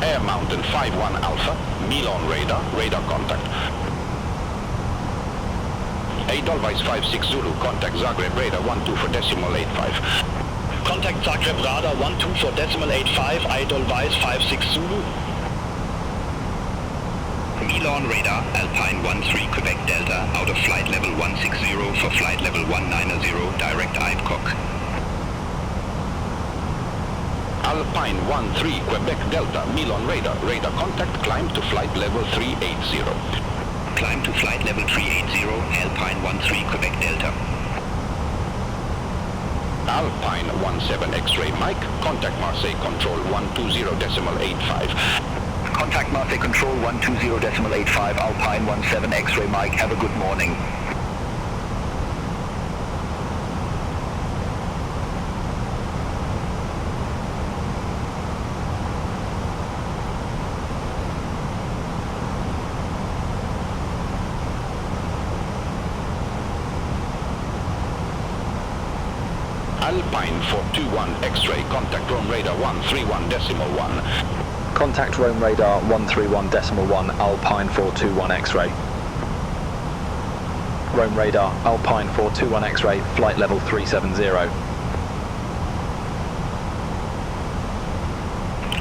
Air Mountain 51 Alpha, Milan radar, radar contact. Edelweiss 56 Zulu, contact Zagreb radar 124.85. Contact Zagreb radar 124.85, Edelweiss 56 Zulu. Milan radar, Alpine 13 Quebec Delta, out of flight level 160 for flight level 190, direct Ibcock. Alpine 13 Quebec Delta, Milan radar, radar contact, climb to flight level 380. Climb to flight level 380, Alpine 13 Quebec Delta. Alpine 17 X-ray Mike, contact Marseille Control 120.85. Contact Marseille Control 120.85, Alpine 17 X-ray Mike, have a good morning. Alpine 421 X-ray, contact Rome radar 131.1. Contact Rome radar 131.1, Alpine 421 X-ray. Rome radar, Alpine 421 X-ray, flight level 370.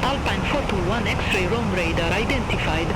Alpine 421 X-ray, Rome radar identified.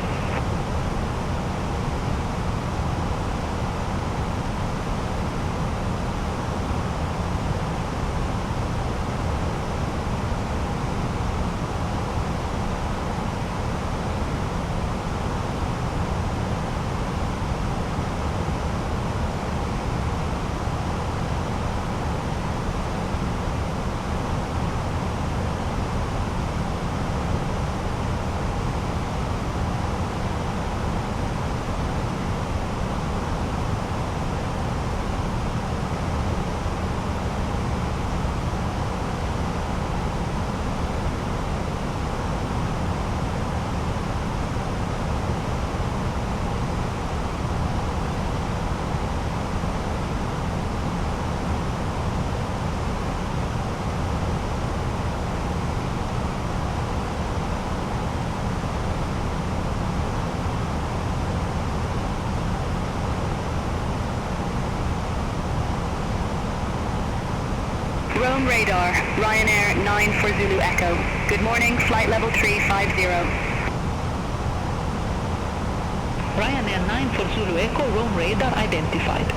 Milano radar, Ryanair 9 for Zulu Echo. Good morning, flight level 350. Ryanair 9 for Zulu Echo, Rome radar identified.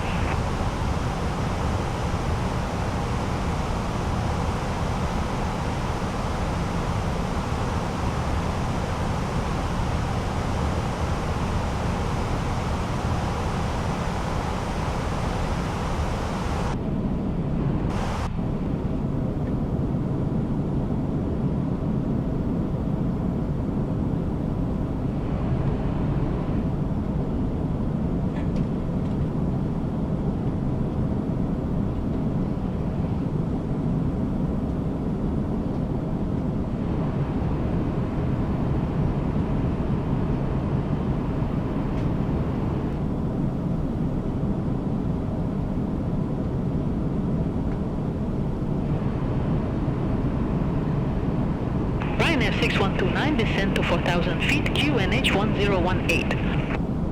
Ryanair 6129, descend to 4,000 feet, QNH 1018.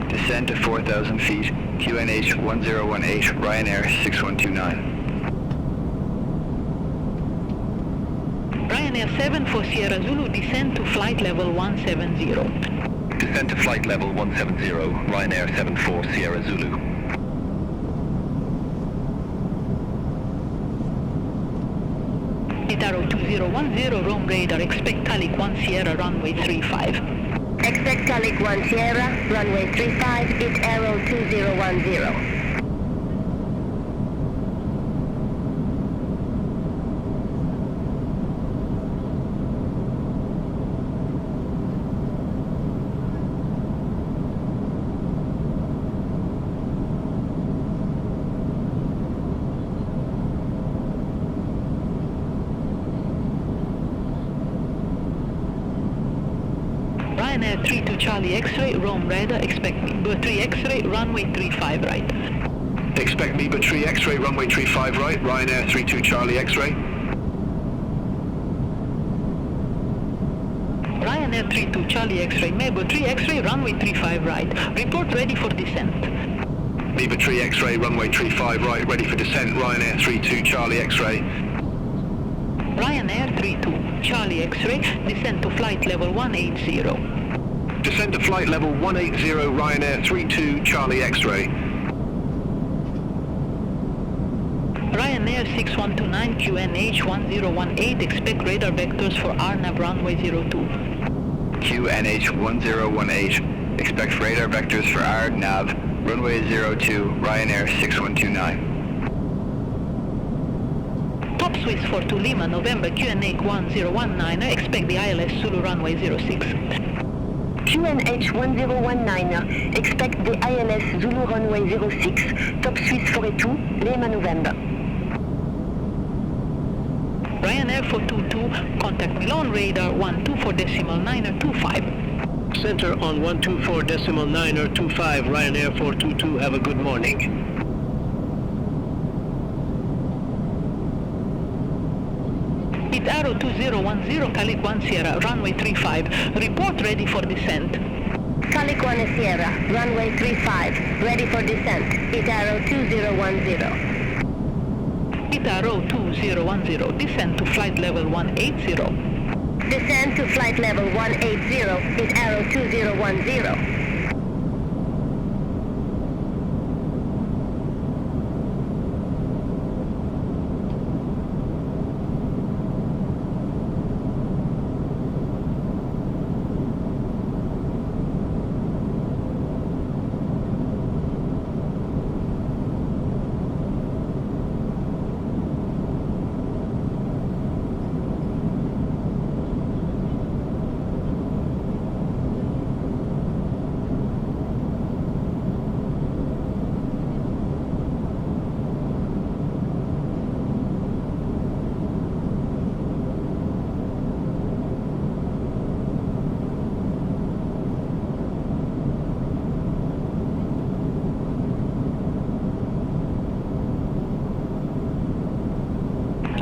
Descend to 4,000 feet, QNH 1018, Ryanair 6129. Ryanair 7 for Sierra Zulu, descend to flight level 170. Descend to flight level 170, Ryanair 74 Sierra Zulu. Arrow 2010, Rome radar, expect Calic 1 Sierra, runway 35. Expect Calic 1 Sierra, runway 35, hit arrow 2010. Ryanair 32 Charlie X-ray, Rome radar, expect Bieber 3 X-ray, runway 35 right. Expect Bieber 3 X-ray, runway 35 right, Ryanair 32 Charlie X-ray. Ryanair 32 Charlie X-ray, Bieber 3 X-ray, runway 35 right. Report ready for descent. Bieber 3 X-ray, runway 35 right, ready for descent, Ryanair 32 Charlie X-ray. Ryanair 32 Charlie X-ray, descend to flight level 180. Descend to flight level 180, Ryanair 32 Charlie X-ray. Ryanair 6129 QNH 1018, expect radar vectors for RNAV runway 02. QNH 1018, expect radar vectors for RNAV runway 02, Ryanair 6129. Top Swiss 42 Lima, November, QNH 1019, expect the ILS Zulu runway 06. QNH 1019, expect the ILS Zulu runway 06, Top Swiss 42, Lima, November. Ryanair 422, contact Milan radar 124.925. Center on 124.925, Ryanair 422, have a good morning. Hit arrow 2010, Calic 1 Sierra, runway 35. Report ready for descent. Calic 1 Sierra, runway 35, ready for descent. Hit arrow 2010. Hit arrow 2010, descend to flight level 180. Descend to flight level 180, hit arrow 2010.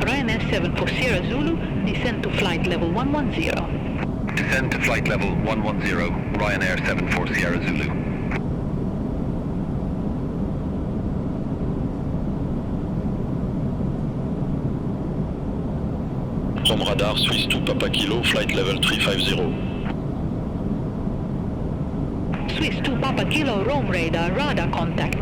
Ryanair 7 for Sierra Zulu, descend to flight level 110. Descend to flight level 110, Ryanair 74 Sierra Zulu. Rome radar, Swiss 2 Papa Kilo, flight level 350. Swiss 2 Papa Kilo, Rome radar contact.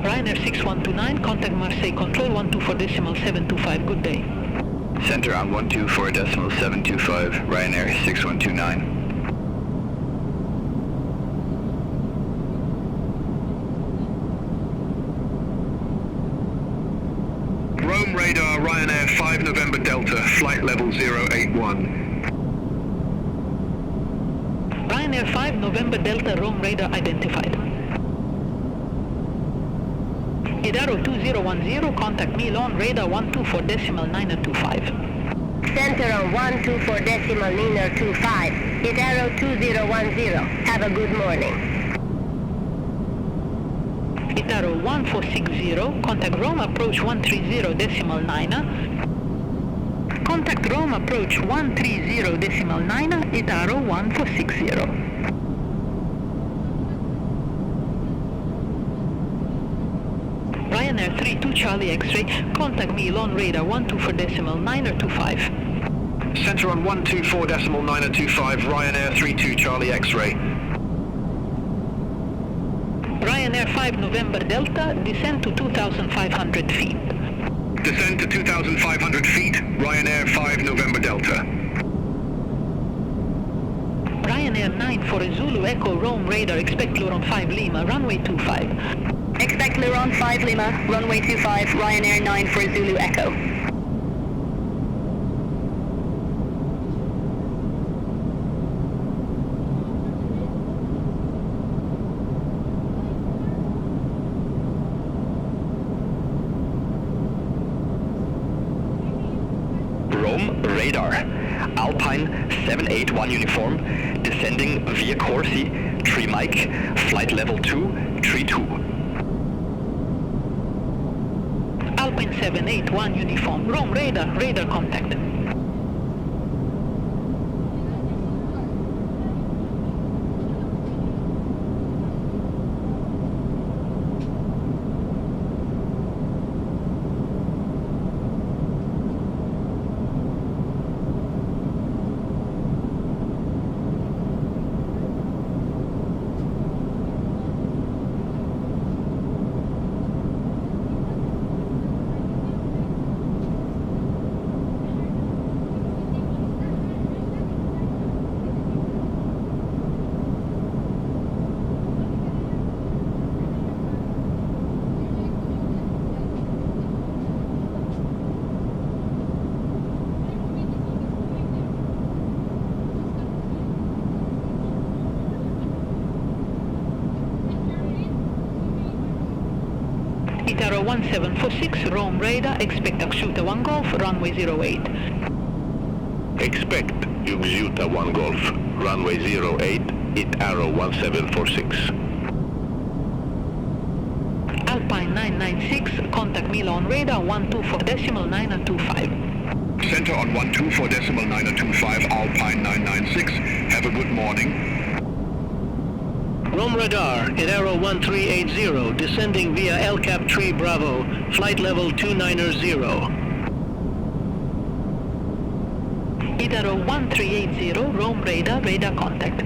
Ryanair 6129, contact Marseille Control 124.725, good day. Center on 124.725, Ryanair 6129. Rome radar, Ryanair 5 November Delta, flight level 081. Ryanair 5 November Delta, Rome radar identified. Idaro 2010, contact Milan, radar 124.925. Center on 124.925, Idaro 2010. Have a good morning. Idaro 1460, contact Rome approach 130.9. Contact Rome approach 130.9, Idaro 1460. Ryanair 32 Charlie X-ray, contact Milan radar 124.925. Center on 124.925, Ryanair 32 Charlie X-ray. Ryanair 5 November Delta, descend to 2,500 feet. Descend to 2,500 feet, Ryanair 5 November Delta. Ryanair 9 for a Zulu Echo Rome radar, expect Luron 5 Lima, runway 25. Expect Luron 5 Lima, runway 25, Ryanair 9 for Zulu Echo. Rome radar, Alpine 781 uniform, descending via Corsi, 3 Mike, flight level 232. Alpine 781 uniform, Rome radar contact. Itaro 1746, Rome radar, expect Axiuta 1 Golf, runway 08. Expect Axiuta 1 Golf, runway 08, Itaro 1746. Alpine 996, contact Milan radar 124.925. Center on 124.925, Alpine 996. Have a good morning. Rome radar, Idaro 1380, descending via El Cap 3 Bravo, flight level 290. Idaro 1380, Rome radar, radar contact.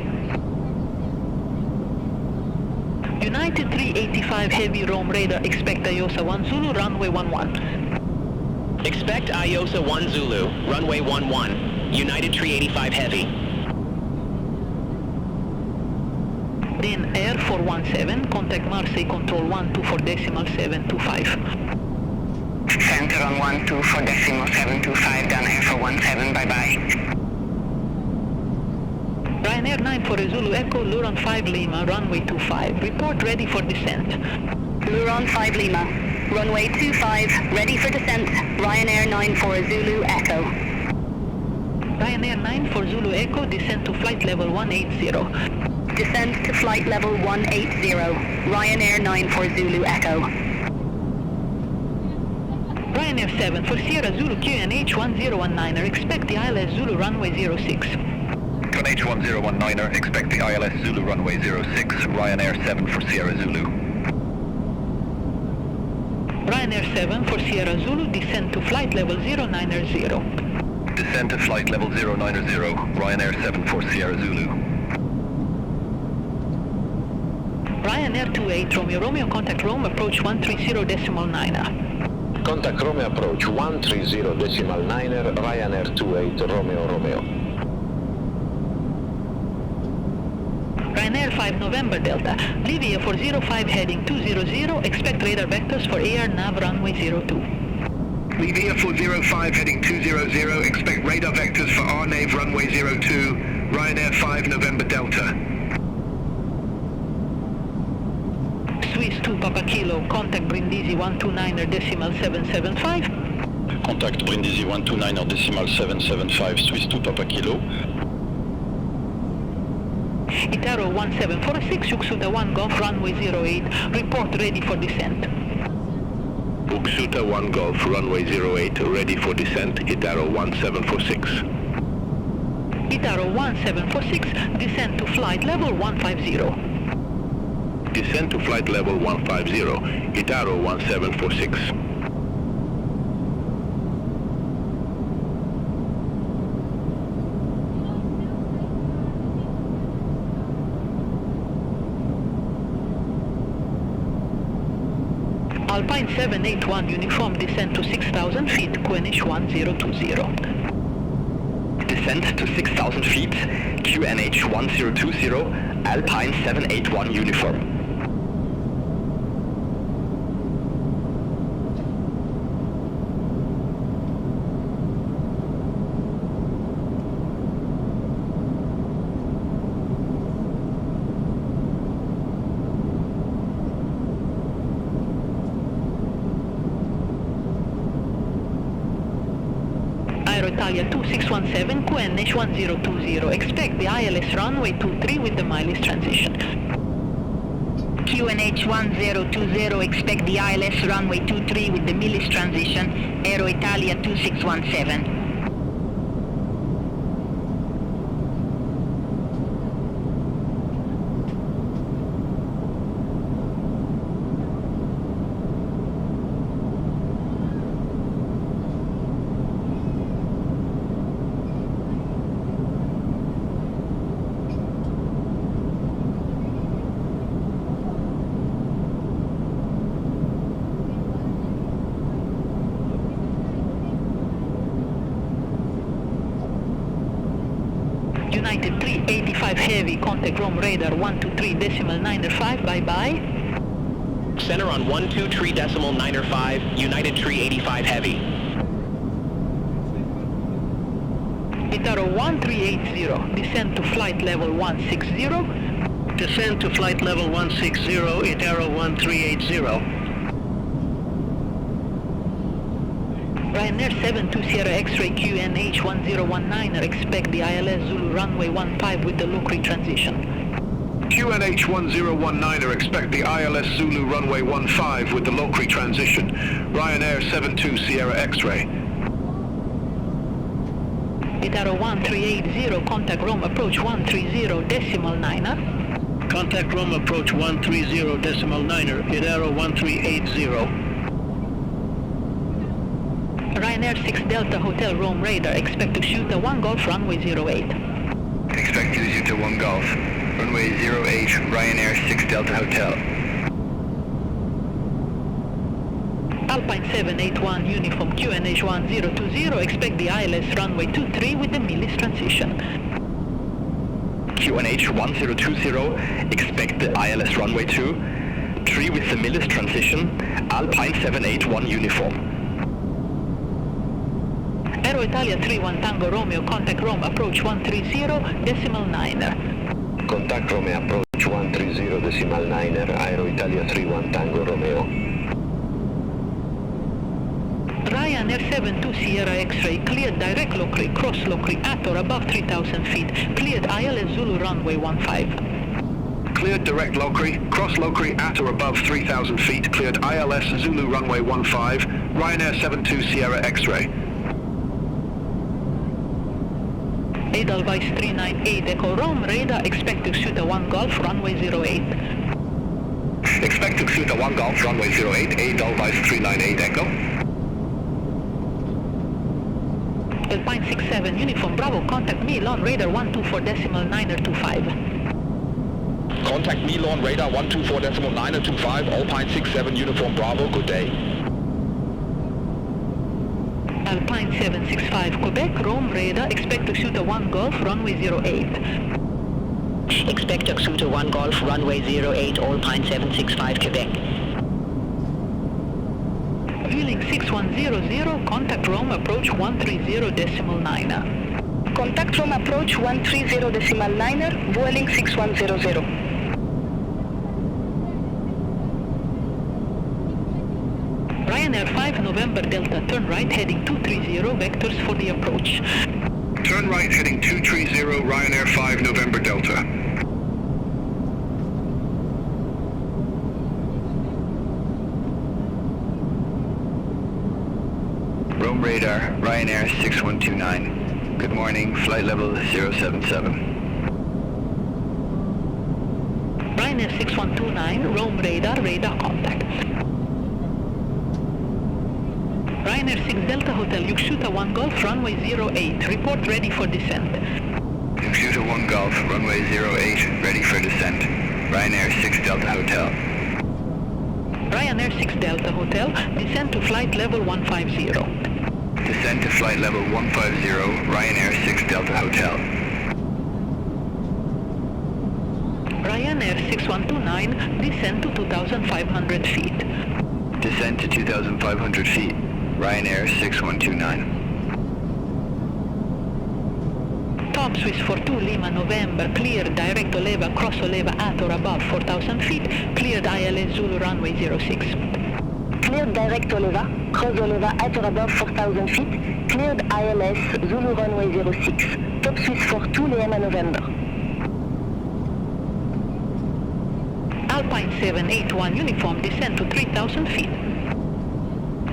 United 385 Heavy Rome radar, expect IOSA 1 Zulu, runway 11. Expect IOSA 1 Zulu, runway 11, United 385 Heavy. Then Air 417, contact Marseille Control 124.725. Center on 124.725, done Air 417, bye-bye. Ryanair 94 Zulu Echo, Luron 5 Lima, runway 25, report ready for descent. Luron 5 Lima, runway 25, ready for descent, Ryanair 94 Zulu Echo. Ryanair 94 Zulu Echo, descend to flight level 180. Descent to flight level 180, Ryanair 94 Zulu Echo. Ryanair 7 for Sierra Zulu QNH 1019er, expect the ILS Zulu runway 06. QNH 1019er, expect the ILS Zulu runway 06, Ryanair 7 for Sierra Zulu. Ryanair 7 for Sierra Zulu, descend to flight level 090. Descend to flight level 090, Ryanair 7 for Sierra Zulu. Ryanair 28 Romeo, Romeo contact Rome, approach 130.9er. Contact Romeo approach 130.9er, Ryanair 28 Romeo Romeo. Ryanair 5 November Delta, Livia for 05 heading 200, expect radar vectors for AR nav runway 02. Livia for 05 heading 200, expect radar vectors for RNAV runway 02, Ryanair 5 November Delta. Swiss 2 Papa Kilo, contact Brindisi 129er decimal 775. Contact Brindisi 129er decimal 775, Swiss 2 Papa Kilo. Itaro 1746, Uxuta 1 Golf, runway 08, report ready for descent. Uxuta 1 Golf, runway 08, ready for descent, Itaro 1746. Itaro 1746, descend to flight level 150. Descend to flight level 150, Itaro 1746. Alpine 781 uniform, descend to 6,000 feet, QNH 1020. Descent to 6,000 feet, QNH 1020, Alpine 781 uniform. Italia 2617, QNH 1020, expect the ILS runway 23 with the mileage transition. QNH 1020, expect the ILS runway 23 with the mileage transition, Aero Italia 2617. United 385 Heavy, contact Rome radar 123.905, bye-bye. Center on 123.905, United 385 Heavy. Itaro 1380, descend to flight level 160. Descend to flight level 160, Itaro 1380. Ryanair 72 Sierra X-ray QNH 1019er, expect the ILS Zulu runway 15 with the LICJ transition. QNH 1019er, expect the ILS Zulu runway 15 with the LICJ transition. Ryanair 72 Sierra X-ray. Itaro 1380, contact Rome approach 130.9er. Contact Rome approach 130.9er, Itaro 1380. Ryanair 6 Delta Hotel Rome radar, expect to shoot a 1 Golf runway 08. Expect to shoot a 1 Golf, runway 08, Ryanair 6 Delta Hotel. Alpine 781 Uniform QNH 1020, expect the ILS runway 23 with the Millis transition. QNH 1020, expect the ILS runway 23 with the Millis transition, Alpine 781 Uniform. Aero Italia 31 Tango Romeo, contact Rome, approach 130, decimal 9er. Contact Rome, approach 130, decimal 9er, Aero Italia 31 Tango Romeo. Ryanair 72 Sierra X-ray, cleared direct Lockery, cross Lockery at or above 3,000 feet, cleared ILS Zulu runway 15. Cleared direct Lockery, cross Lockery at or above 3,000 feet, cleared ILS Zulu runway 15, Ryanair 72 Sierra X-ray. Edelweiss 398 Echo Rome radar, expect to shoot a 1 Golf runway 08. Expect to shoot a 1 Golf runway 08, Edelweiss 398 Echo. Alpine 67 Uniform Bravo, contact Milan radar 124 decimal 9er25. Contact Milan radar 124 decimal 9er25, Alpine 67 Uniform Bravo, good day. Alpine 765 Quebec, Rome radar, expect to shoot a 1 Golf runway 08. Expect to shoot a 1 Golf runway 08, Alpine 765 Quebec. Wheeling 6100, contact Rome, approach 130 decimal 9er. Contact Rome, approach 130 decimal 9er, Vueling 6100. Ryanair 5 November Delta, turn right heading 230, vectors for the approach. Turn right heading 230, Ryanair 5 November Delta. Rome radar, Ryanair 6129. Good morning, flight level 077. Ryanair 6129, Rome radar, radar contact. Ryanair 6 Delta Hotel, Yukshuta 1 Golf, runway 08, report ready for descent. Yukshuta 1 Golf, runway 08, ready for descent. Ryanair 6 Delta Hotel. Ryanair 6 Delta Hotel, descend to flight level 150. Descend to flight level 150, Ryanair 6 Delta Hotel. Ryanair 6129, descend to 2,500 feet. Descend to 2,500 feet, Ryanair 6129. Top Swiss for 2 Lima November, cleared direct Oleva, cross Oleva at or above 4,000 feet, cleared ILS Zulu runway 06. Cleared direct Oleva, cross Oleva at or above 4,000 feet, cleared ILS Zulu runway 06. Top Swiss for 2 Lima November. Alpine 781 Uniform, descend to 3,000 feet.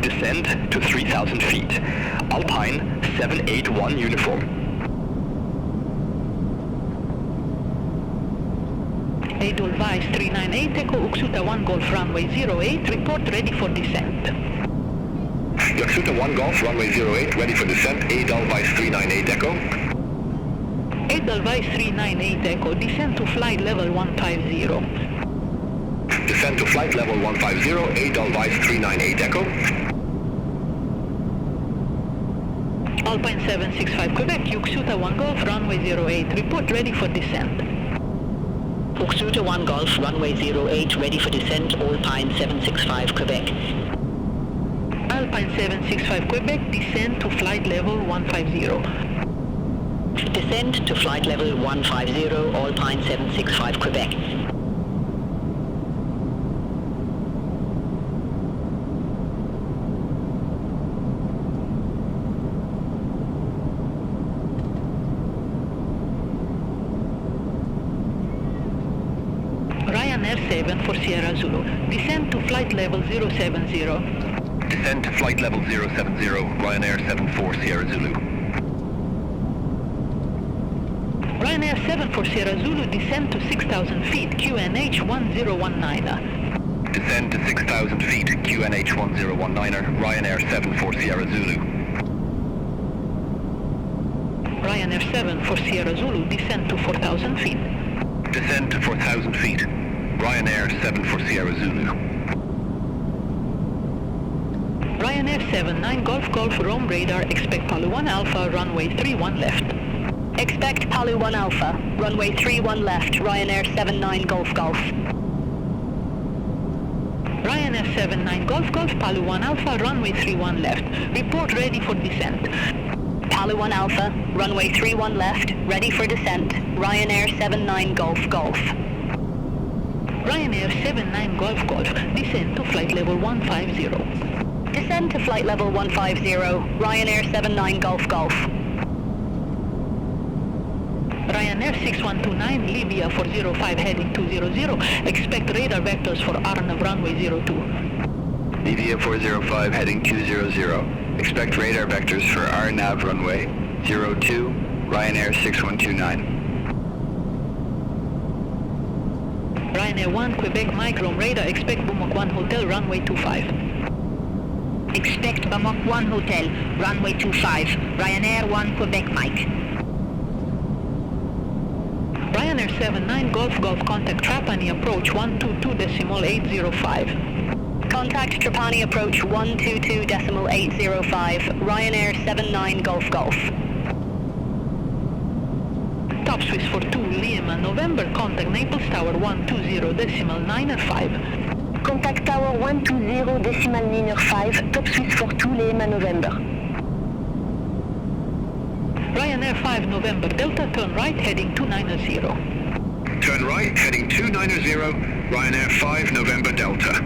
Descend to 3,000 feet, Alpine 781 Uniform. Edelweiss 398 Echo, Uksuta 1 Golf runway 08, report ready for descent. Uksuta 1 Golf runway 08, ready for descent, Edelweiss 398 Echo. Edelweiss 398 Echo, descend to flight level 150. Descend to flight level 150, Edelweiss 398 Echo. Alpine 765 Quebec, Uksuta 1 Golf runway 08, report ready for descent. Uksuta 1 Golf, runway 08, ready for descent, Alpine 765 Quebec. Alpine 765 Quebec, descend to flight level 150. Descend to flight level 150, Alpine 765 Quebec. Ryanair 7 for Sierra Zulu, descend to flight level 070. Descend to flight level 070, Ryanair 74 Sierra Zulu. Ryanair 7 for Sierra Zulu, descend to 6,000 feet, QNH 1019. Descend to 6,000 feet, QNH 1019, Ryanair 74 Sierra Zulu. Ryanair 7 for Sierra Zulu, descend to 4,000 feet. Descend to 4,000 feet. Ryanair 7 for Sierra Zulu. Ryanair 79 Golf Golf Rome radar, expect Palu 1 Alpha, runway 31 left. Expect Palu 1 Alpha, runway 31 left, Ryanair 79 Golf Golf. Ryanair 79 Golf Golf, Palu 1 Alpha, runway 31 left. Report ready for descent. Palu 1 Alpha, runway 31 left, ready for descent, Ryanair 79 Golf Golf. Ryanair 79 Golf Golf, descend to flight level 150. Descend to flight level 150, Ryanair 79 Golf Golf. Ryanair 6129, Libya 405 heading 200, expect radar vectors for Arnav runway 02. Libya 405 heading 200, expect radar vectors for Arnav runway 02, Ryanair 6129. Ryanair 1 Quebec Mike Rome radar, expect Bumok 1 Hotel runway 25. Expect Bamok 1 Hotel, runway 25, Ryanair 1 Quebec Mike. Ryanair 79 Golf Golf, contact Trapani approach 122.805. Contact Trapani approach 122.805, Ryanair 79 Golf Golf. Top Swiss for 2 Lima November, contact Naples Tower 120.905. Contact Tower 120.905, Top Swiss for 2 Lima November. Ryanair 5 November Delta, turn right heading 290. Turn right, heading 290, Ryanair 5 November Delta.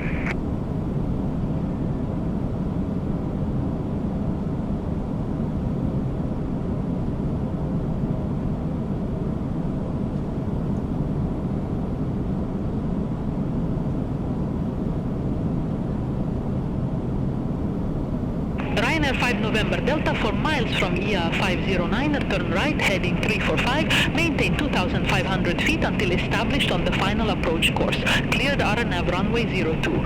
Ryanair 5 November Delta, 4 miles from EA 509, turn right heading 345, maintain 2,500 feet until established on the final approach course. Cleared RNAV runway 02.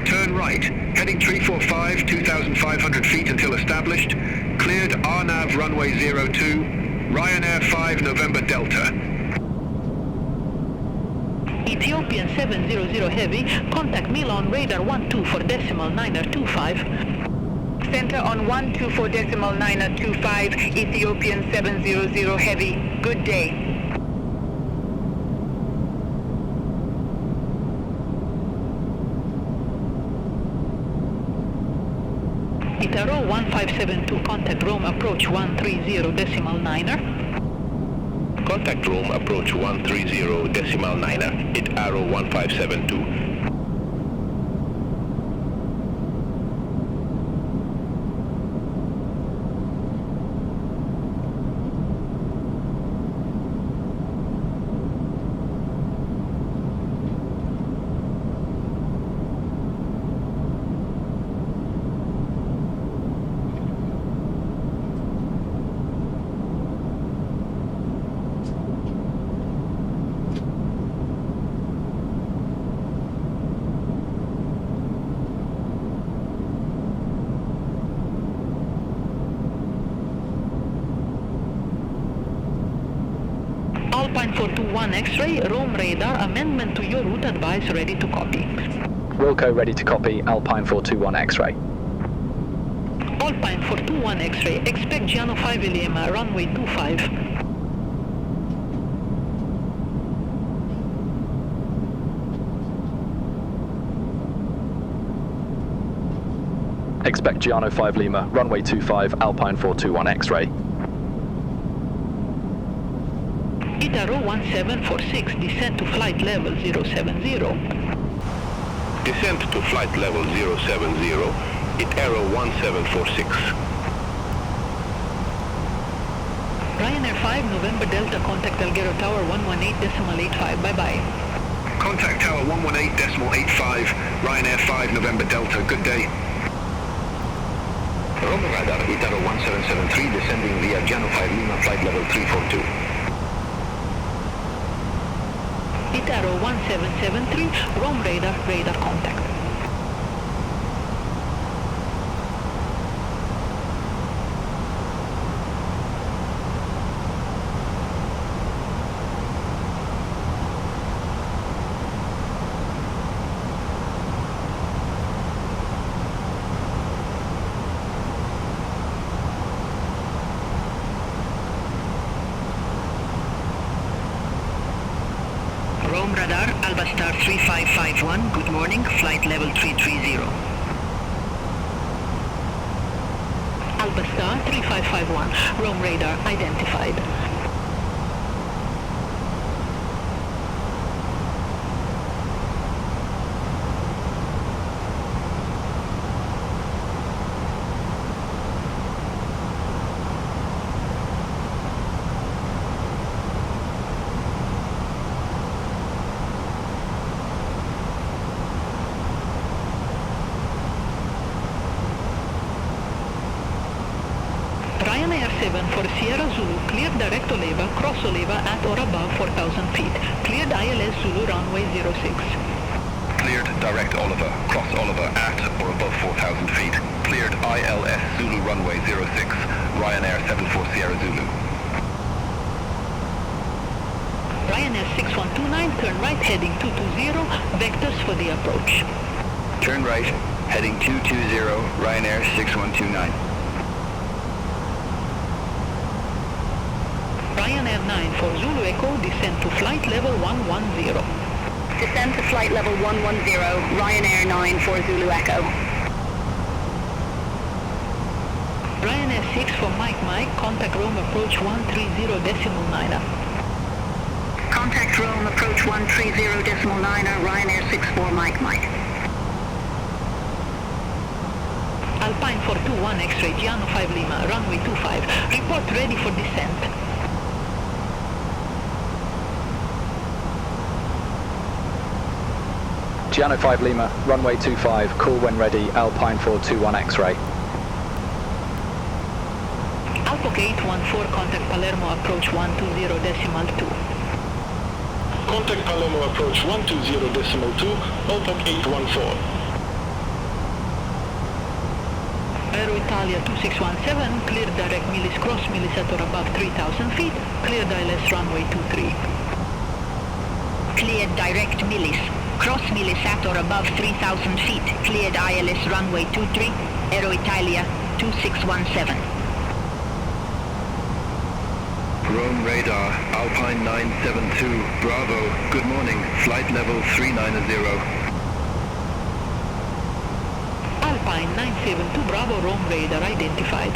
Turn right, heading 345, 2,500 feet until established. Cleared RNAV runway 02, Ryanair 5 November Delta. Ethiopian 700 Heavy, contact Milan radar 12.925. Center on 124.925, Ethiopian 700 Heavy. Good day. Itaro 1572, contact Rome approach 130.9er. Contact Rome approach 130.9er, hit arrow 1572. Alpine 421 X-ray, Rome radar, amendment to your route advice ready to copy. Wilco ready to copy, Alpine 421 X-ray. Alpine 421 X-ray, expect Giano 5 Lima, runway 25. Expect Giano 5 Lima, runway 25, Alpine 421 X-ray. Itaro 1746, descend to flight level 070. Descent to flight level 070, hit arrow 1746. Ryanair 5 November Delta, contact Alghero Tower 118.85, bye-bye. Contact Tower 118.85, Ryanair 5 November Delta, good day. Rome radar, Itaro 1773, descending via Giano 5 Lima, flight level 342. Itaro 1773, Rome radar, radar contact. Star 3551, good morning, flight level 330. Alpha Star 3551, Rome radar identified. Ryanair 7 for Sierra Zulu, cleared direct Oliva, cross Oliva at or above 4,000 feet. Cleared ILS Zulu runway 06. Cleared direct Oliver, cross Oliver at or above 4,000 feet. Cleared ILS Zulu runway 06, Ryanair 74 Sierra Zulu. Ryanair 6129, turn right heading 220, vectors for the approach. Turn right, heading 220, Ryanair 6129. Ryanair 9 for Zulu Echo, descend to flight level 110. Descend to flight level 110, Ryanair 9 for Zulu Echo. Ryanair 6 for Mike, contact Rome approach 130.9er. Contact Rome approach 130.9er, Ryanair 64 Mike. Alpine 421 X-ray, Giano 5 Lima, runway 25, report ready for descent. Giano 5 Lima, runway 25, call when ready, Alpine 421 X-ray. Alpha 814, contact Palermo approach 120.2. Contact Palermo approach 120.2, Alpha 814. Aero Italia 2617, cleared direct Milis cross Milis at or above 3,000 feet, cleared ILS runway 23. Cleared direct Milis. Cross Milis at or above 3,000 feet. Cleared ILS runway 23. Aero Italia 2617. Rome radar, Alpine 972, Bravo, good morning, flight level 390. Alpine 972, Bravo, Rome radar identified.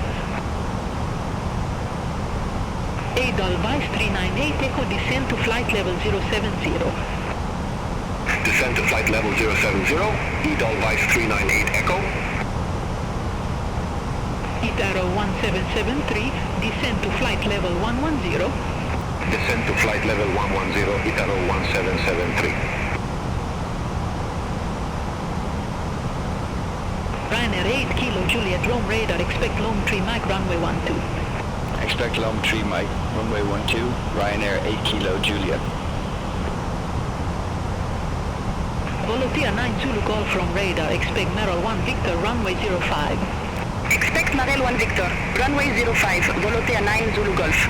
Edelweiss 398, Echo, descend to flight level 070. Descend to flight level 070, Edelweiss 398 Echo. Itaro 1773, descend to flight level 110. Descend to flight level 110, Itaro 1773. Ryanair 8 Kilo Juliet, Rome radar, expect Lome Tree Mike, runway 12. Expect Lome Tree Mike, runway 12, Ryanair 8 Kilo Juliet. Volotea 9 Zulu Golf from radar, expect Merrill 1 Victor, runway 05. Expect Marel 1 Victor, runway 05, Volotea 9 Zulu Golf.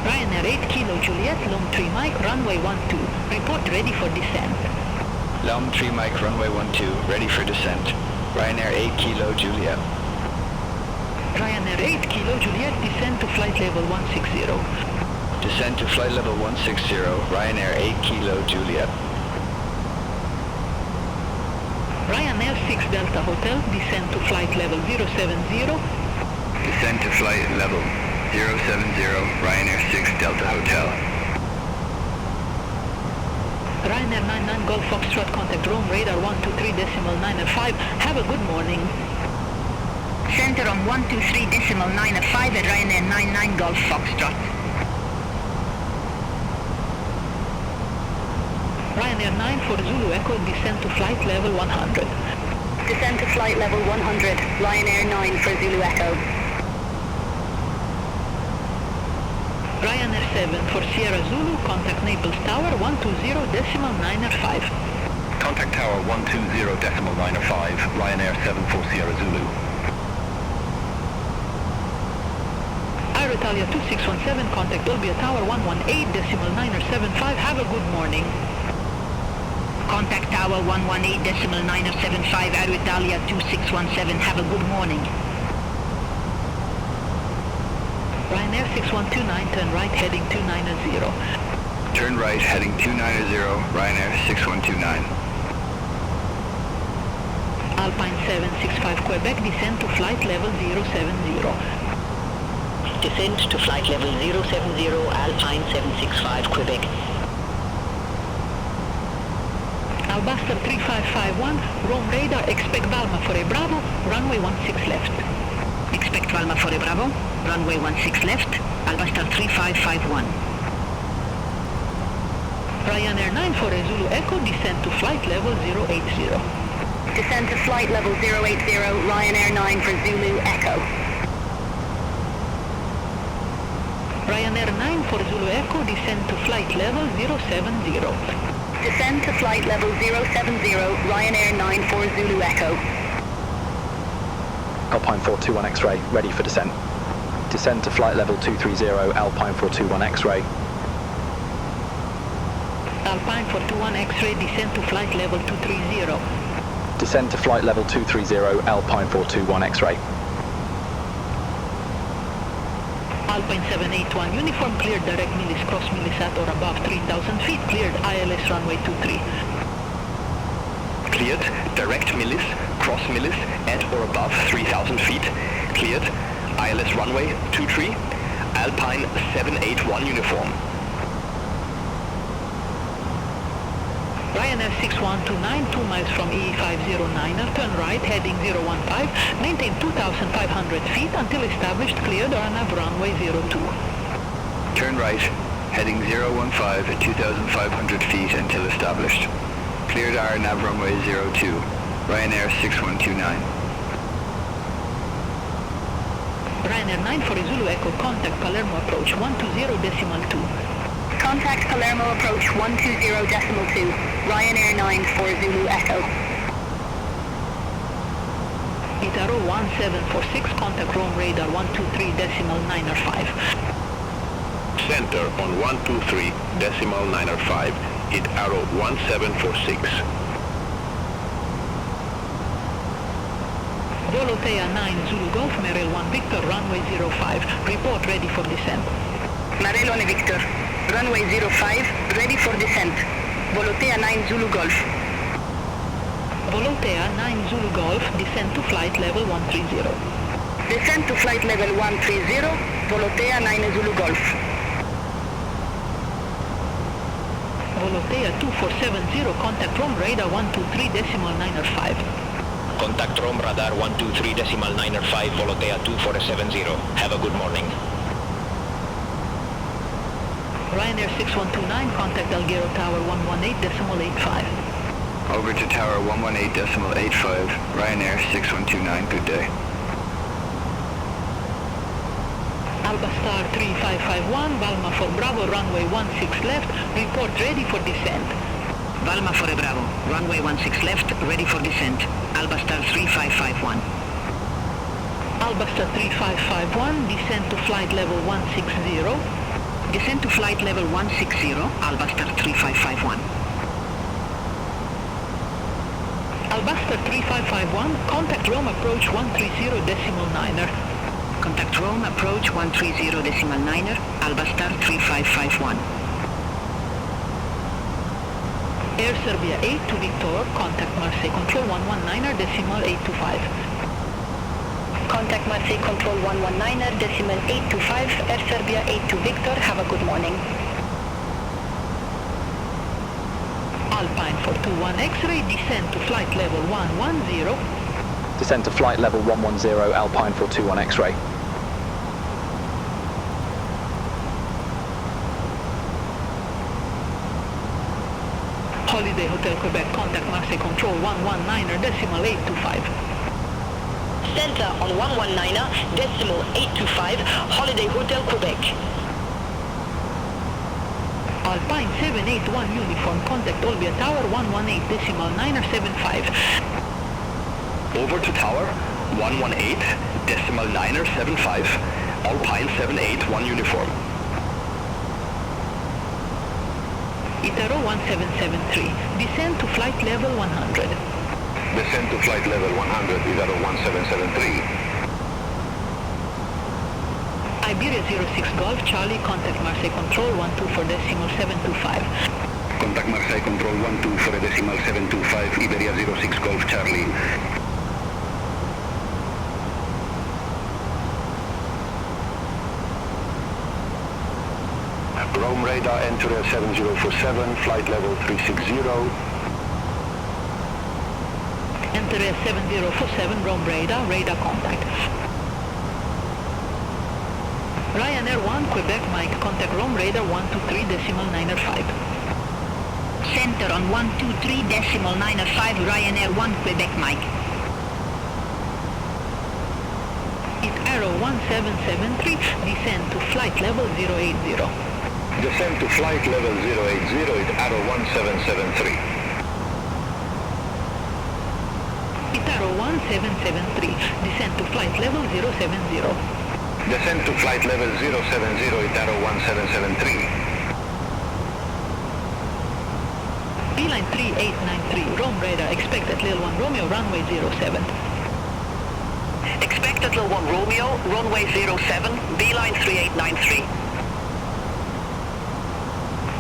Ryanair 8 Kilo Juliet, Lome Tree Mike, runway 12, report ready for descent. Lome Tree Mike, runway 12, ready for descent. Ryanair 8 Kilo Juliet. Ryanair 8 Kilo Juliet, descend to flight level 160. Descend to flight level 160, Ryanair 8 Kilo Juliet. Ryanair 6 Delta Hotel, descend to flight level 070. Descend to flight level 070, Ryanair 6 Delta Hotel. Ryanair 99 Golf Foxtrot, contact Rome radar 123.905. Have a good morning. Center on 123.905 at Ryanair 99 Golf Foxtrot. Ryanair 9 for Zulu Echo, descend to flight level 100. Descend to flight level 100, Ryanair 9 for Zulu Echo. Ryanair 7 for Sierra Zulu, contact Naples Tower 120.905. Contact Tower 120.905, Ryanair 7 for Sierra Zulu. Aero Italia 2617, contact Olbia Tower 118.975. Have a good morning. Contact Tower 118.975, Aero Italia 2617. Have a good morning. Ryanair 6129, turn right heading 290. Turn right, heading 290, Ryanair 6129. Alpine 765 Quebec, descend to flight level 070. Descent to flight level 070, Alpine 765 Quebec. Albaster 3551, Rome radar, expect Valma for a Bravo, runway 16 left. Expect Valma for a Bravo, runway 16 left, Albaster 3551. Ryanair 9 for a Zulu Echo, descend to flight level 080. Descend to flight level 080, Ryanair 9 for Zulu Echo. Ryanair 9 for Zulu Echo, descend to flight level 070. Descend to flight level 070, Ryanair 9 for Zulu Echo. Alpine 421 X-ray, ready for descent. Descend to flight level 230, Alpine 421 X-ray. Alpine 421 X-ray, descend to flight level 230. Descend to flight level 230, Alpine 421 X-ray. Alpine 781 uniform, cleared direct Millis, cross Millisat or above 3,000 feet, cleared ILS runway 23. Cleared, direct Millis, cross Millis, at or above 3,000 feet, cleared, ILS runway 23, Alpine 781 uniform. Ryanair 6129, 2 miles from E509er, turn right, heading 015, maintain 2,500 feet until established, cleared RNAV runway 02. Turn right, heading 015 at 2,500 feet until established. Cleared RNAV runway 02, Ryanair 6129. Ryanair 9 for Zulu Echo, contact Palermo approach 120.2. Contact Palermo approach 120.2, Ryanair 9 for Zulu Echo. Itaro 1746, contact Rome radar 123.905. Center on 123.905, hit arrow 1746. Volotea 9 Zulu Golf, Merrill 1 Victor, runway 05, report ready for descent. Marel 1 Victor, runway 05, ready for descent. Volotea 9 Zulu Golf. Volotea 9 Zulu Golf, descend to flight level 130. Descend to flight level 130, Volotea 9 Zulu Golf. Volotea 2470, contact Rome radar 123.905. Contact Rome radar 123.905, Volotea 2470. Have a good morning. Ryanair 6129, contact Alghero Tower 118.85. Over to Tower 118.85, Ryanair 6129, good day. Albastar 3551, Valma for Bravo, runway 16 left, report ready for descent. Valma for a Bravo, runway 16 left, ready for descent. Albastar 3551. Albastar 3551, descend to flight level 160. Descend to flight level 160, Albastar 3551. Albastar 3551, contact Rome approach 130.9er. Contact Rome approach 130.9er, Albastar 3551. Air Serbia 8 to Victor, contact Marseille Control 119er.825. Contact Marseille Control 119er.825, Air Serbia 8 to Victor, have a good morning. Alpine 421 X-ray, descend to flight level 110. Descend to flight level 110, Alpine 421 X-ray. Holiday Hotel Quebec, contact Marseille Control 119er.825. Center on 119er.825, Holiday Hotel Quebec. Alpine 781 uniform, contact Olbia Tower 118.9er75. Over to Tower 118.9er75, Alpine 781 uniform. Itaro 1773, descend to flight level 100. Descend to flight level 100, Itaro 1773. Iberia 06 Golf, Charlie, contact Marseille Control 12.725. Contact Marseille Control 12.725, Iberia 06 Golf Charlie. Rome radar, enter 7047, flight level 360. Enter 7047, Rome radar, radar contact. Ryanair 1, Quebec Mike, contact Rome radar 123.905. Center on 123.905, Ryanair 1, Quebec Mike. Arrow 1773, descend to flight level 080. Descend to flight level 080 at Arrow 1773. Arrow 1773, descend to flight level 070. Descend to flight level 070 at Arrow 1773. Beeline 3893, Rome radar, expect at Lil 1 Romeo, runway 07. Expect at Lil 1 Romeo, runway 07, Beeline 3893.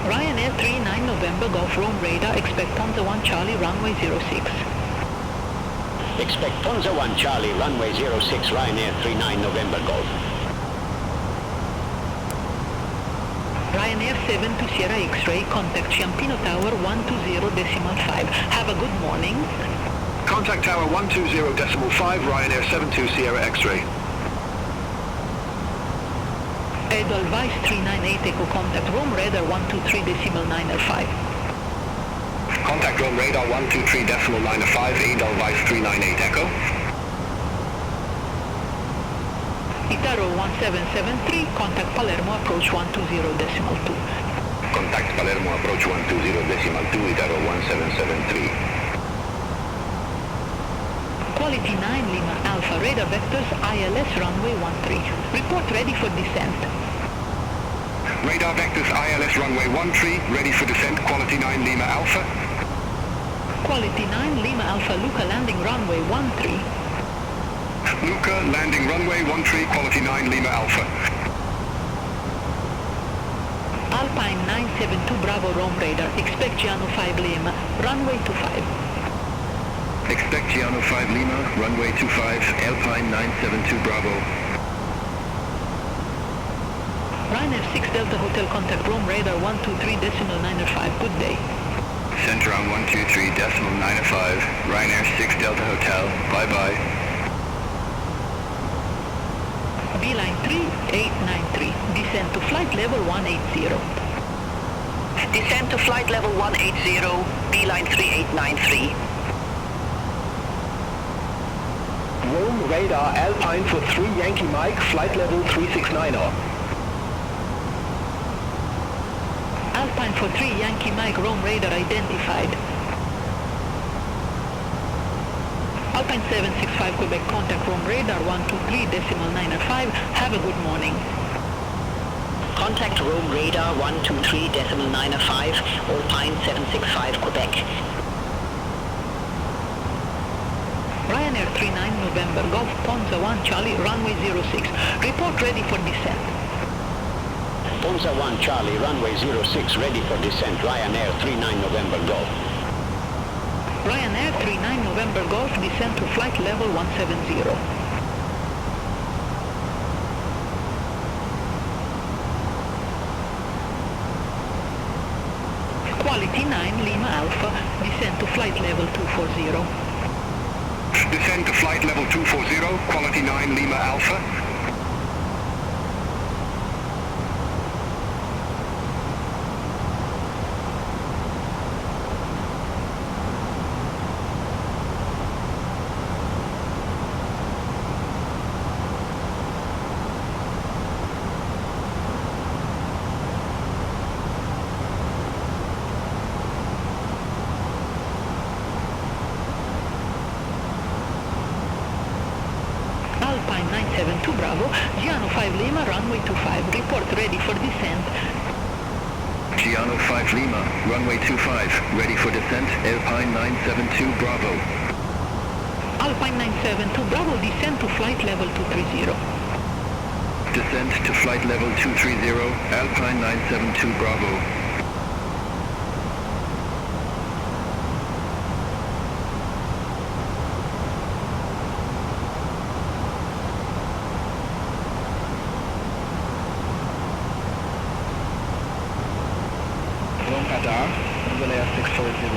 Ryanair 39 November Golf Rome radar, expect Ponza 1 Charlie, runway 06. Expect Ponza 1 Charlie, runway 06, Ryanair 39 November Golf. Ryanair 7 to Sierra X-ray, contact Ciampino Tower 120.5. Have a good morning. Contact Tower 120.5, Ryanair 72 Sierra X-ray. Edelweiss 398 Echo, contact Rome radar 123.905. Contact Rome radar 123.905, Edelweiss 398 Echo. Itaro 1773, contact Palermo approach 120.2. Contact Palermo approach 120.2, Itaro 1773. Quality 9 Lima Alpha, radar vectors ILS runway 13. Report ready for descent. Radar vectors ILS runway 13, ready for descent, quality 9 Lima Alpha. Quality 9 Lima Alpha, Luca landing runway 13. Luca landing runway 13, quality 9 Lima Alpha. Alpine 972 Bravo Rome radar, expect Giano 5 Lima, runway 25. Expect Giano 5 Lima, runway 25, Alpine 972 Bravo. Ryanair 6 Delta Hotel, contact Rome radar 123.905. Good day. Center on 123.905, Ryanair 6 Delta Hotel, bye-bye. Beeline 3893, descend to flight level 180. Descend to flight level 180, Beeline 3893. Rome radar Alpine for 3 Yankee Mike, flight level 369. Alpine for 3 Yankee Mike, Rome radar identified. Alpine 765 Quebec, contact Rome radar 123.905. Have a good morning. Contact Rome radar 123.905, Alpine 765 Quebec. Ryanair 39 November Golf Ponza 1 Charlie, runway 06. Report ready for descent. Ponza 1 Charlie, runway 06, ready for descent, Ryanair 39 November Golf. Ryanair 39 November Golf, descend to flight level 170. Quality 9 Lima Alpha, descend to flight level 240. Descend to flight level 240, quality 9 Lima Alpha. Alpine 972 Bravo, Giano 5 Lima, runway 25. Report ready for descent. Giano 5 Lima, runway 25, ready for descent, Alpine 972 Bravo. Alpine 972 Bravo, descend to flight level 230. Descent to flight level 230, Alpine 972 Bravo. Rome radar, Milano 640,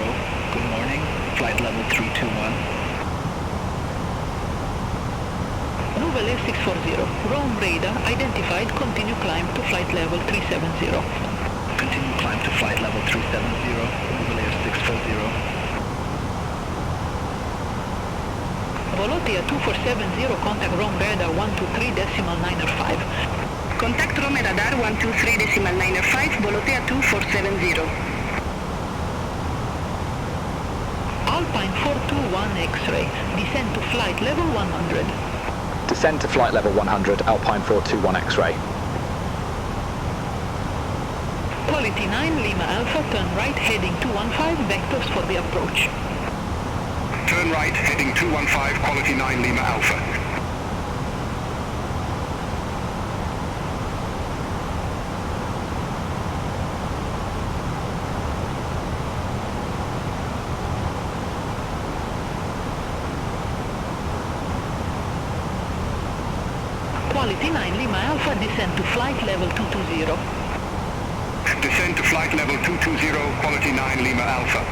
good morning, flight level 321. Nuvole 640, Rome radar identified, continue climb to flight level 370. Continue climb to flight level 370, Nuvole 640. Volotea 2470, contact Rome radar 123.905. Contact Rome radar 123.905, Volotea 2470. Alpine 421 X-ray, descend to flight level 100. Descend to flight level 100, Alpine 421 X-ray. Quality 9 Lima Alpha, turn right heading 215, vectors for the approach. Turn right, heading 215, quality 9 Lima Alpha. Quality 9 Lima Alpha, descend to flight level 220. Descend to flight level 220, quality 9 Lima Alpha.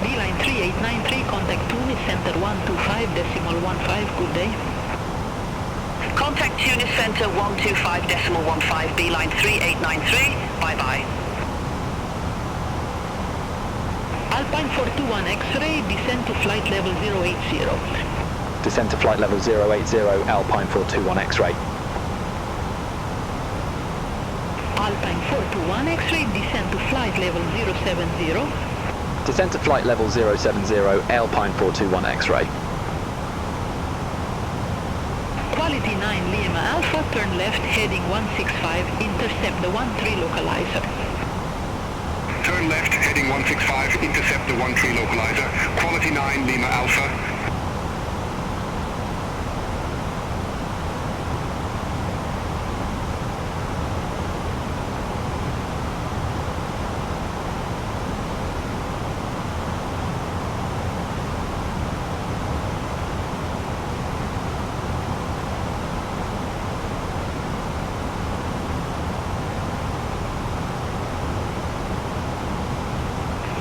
Beeline 3893, contact Tunis Center 125.15, good day. Contact Tunis Center 125.15, Beeline 3893, bye-bye. Alpine 421 X-ray, descend to flight level 080. Descend to flight level 080, Alpine 421 X-ray. Alpine 421 X-ray, descend to flight level 070. Descend to flight level 070, Alpine 421 X-ray. Quality 9 Lima Alpha, turn left heading 165, intercept the 13 localizer. Turn left, heading 165, intercept the 13 localizer, quality 9 Lima Alpha.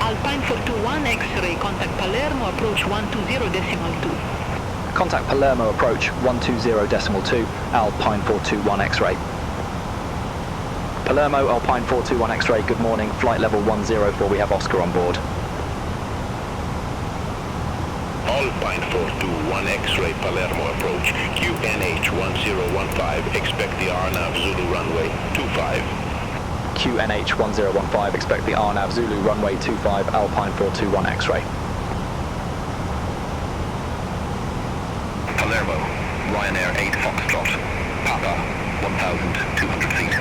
Alpine 421 X-ray, contact Palermo, approach 120.2. Contact Palermo, approach 120.2, Alpine 421 X-ray. Palermo, Alpine 421 X-ray, good morning, flight level 104, we have Oscar on board. Alpine 421 X-ray Palermo approach, QNH 1015, expect the RNAV Zulu runway 25. QNH 1015, expect the RNAV Zulu runway 25, Alpine 421 X-ray. Palermo, Ryanair 8 Foxtrot, Papa, 1,200 feet.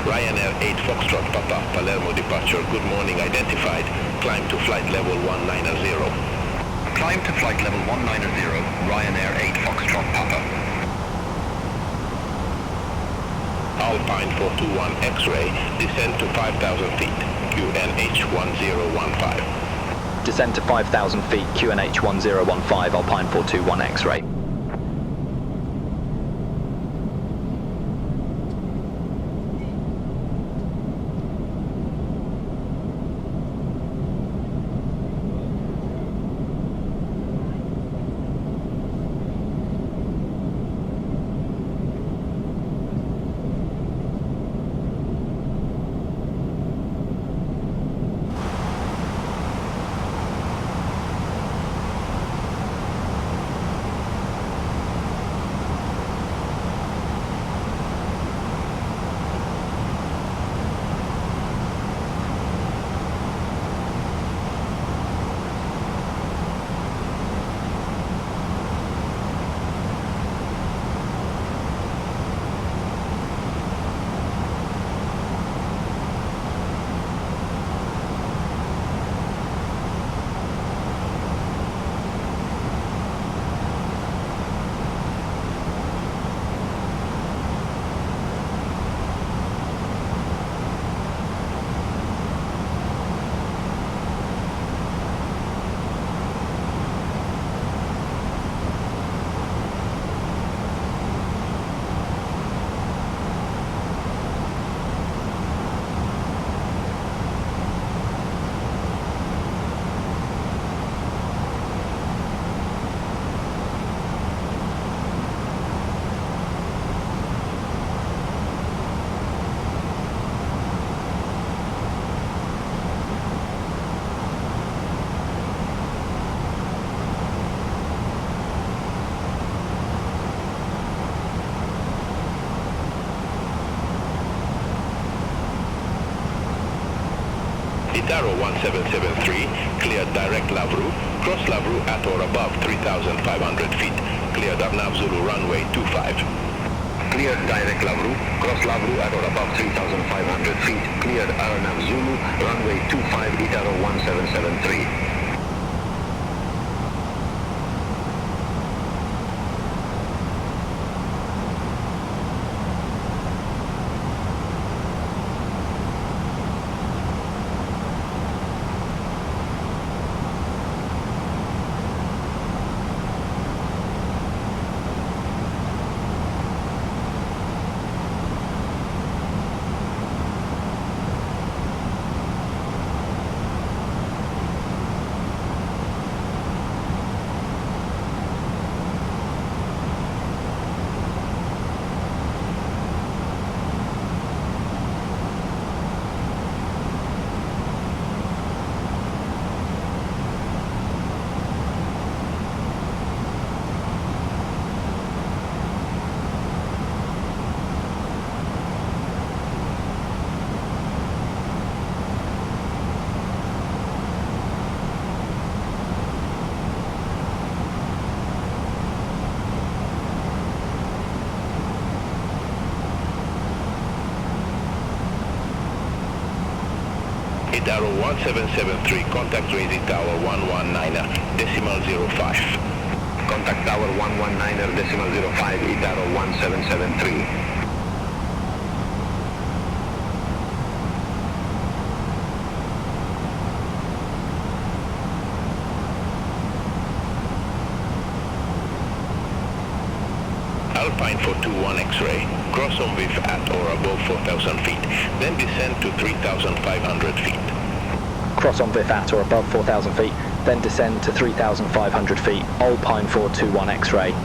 Ryanair 8 Foxtrot Papa, Palermo departure, good morning, identified. Climb to flight level 190. Climb to flight level 190, Ryanair 8 Foxtrot Papa. Alpine 421 X-ray, descend to 5,000 feet, QNH 1015. Descend to 5,000 feet, QNH 1015, Alpine 421 X-ray. Darrow 1773, cleared direct Lavru, cross Lavru at or above 3,500 feet, cleared Arnav Zulu runway 25. Cleared direct Lavru, cross Lavru at or above 3,500 feet, cleared Arnav Zulu, runway 25, Darrow 1773. Darrow 1773, contact Crazy Tower 119er, decimal 05. Contact Tower 119er, decimal 05, Darrow 1773. Alpine 421 X-ray, cross on VIF at or above 4,000 feet, then descend to 3,500 feet. Cross on VIF at or above 4,000 feet, then descend to 3,500 feet, Alpine 421 X-ray.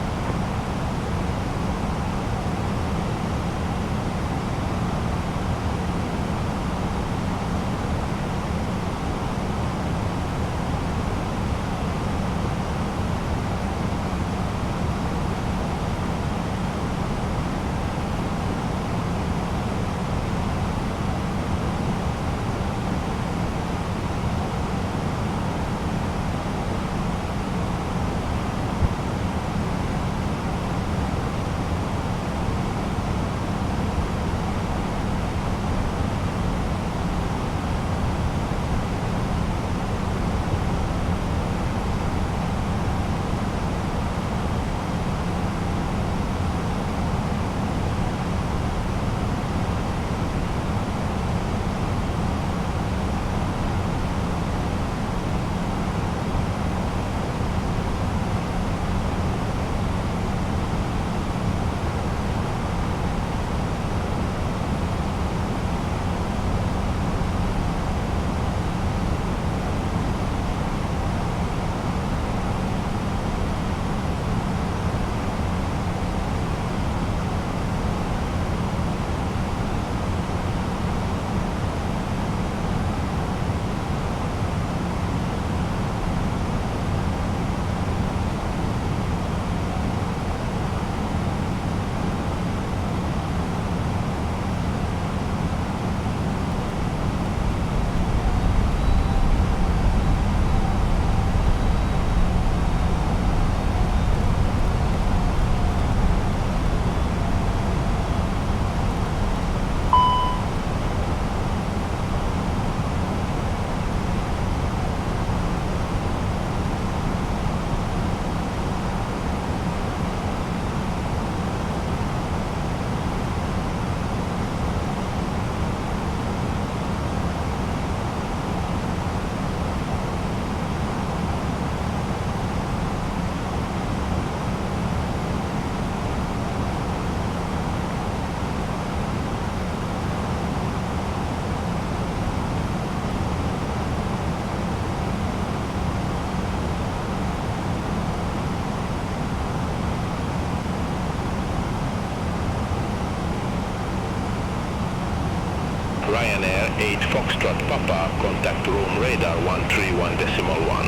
Ryanair 8 Foxtrot Papa, contact room radar 131.1.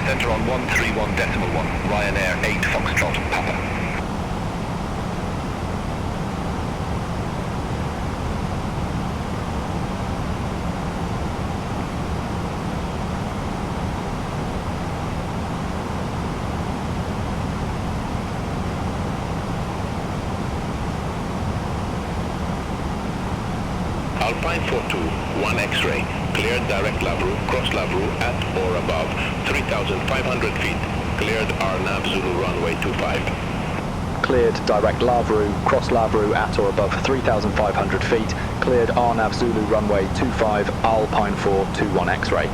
Center on 131.1, Ryanair 8 Foxtrot Papa. Alpine 42, 1 X-ray, cleared direct Lavru, cross Lavru at or above 3,500 feet, cleared RNAV Zulu runway 25. Cleared direct Lavru, cross Lavru at or above 3,500 feet, cleared RNAV Zulu runway 25, Alpine 4, 21 X-ray.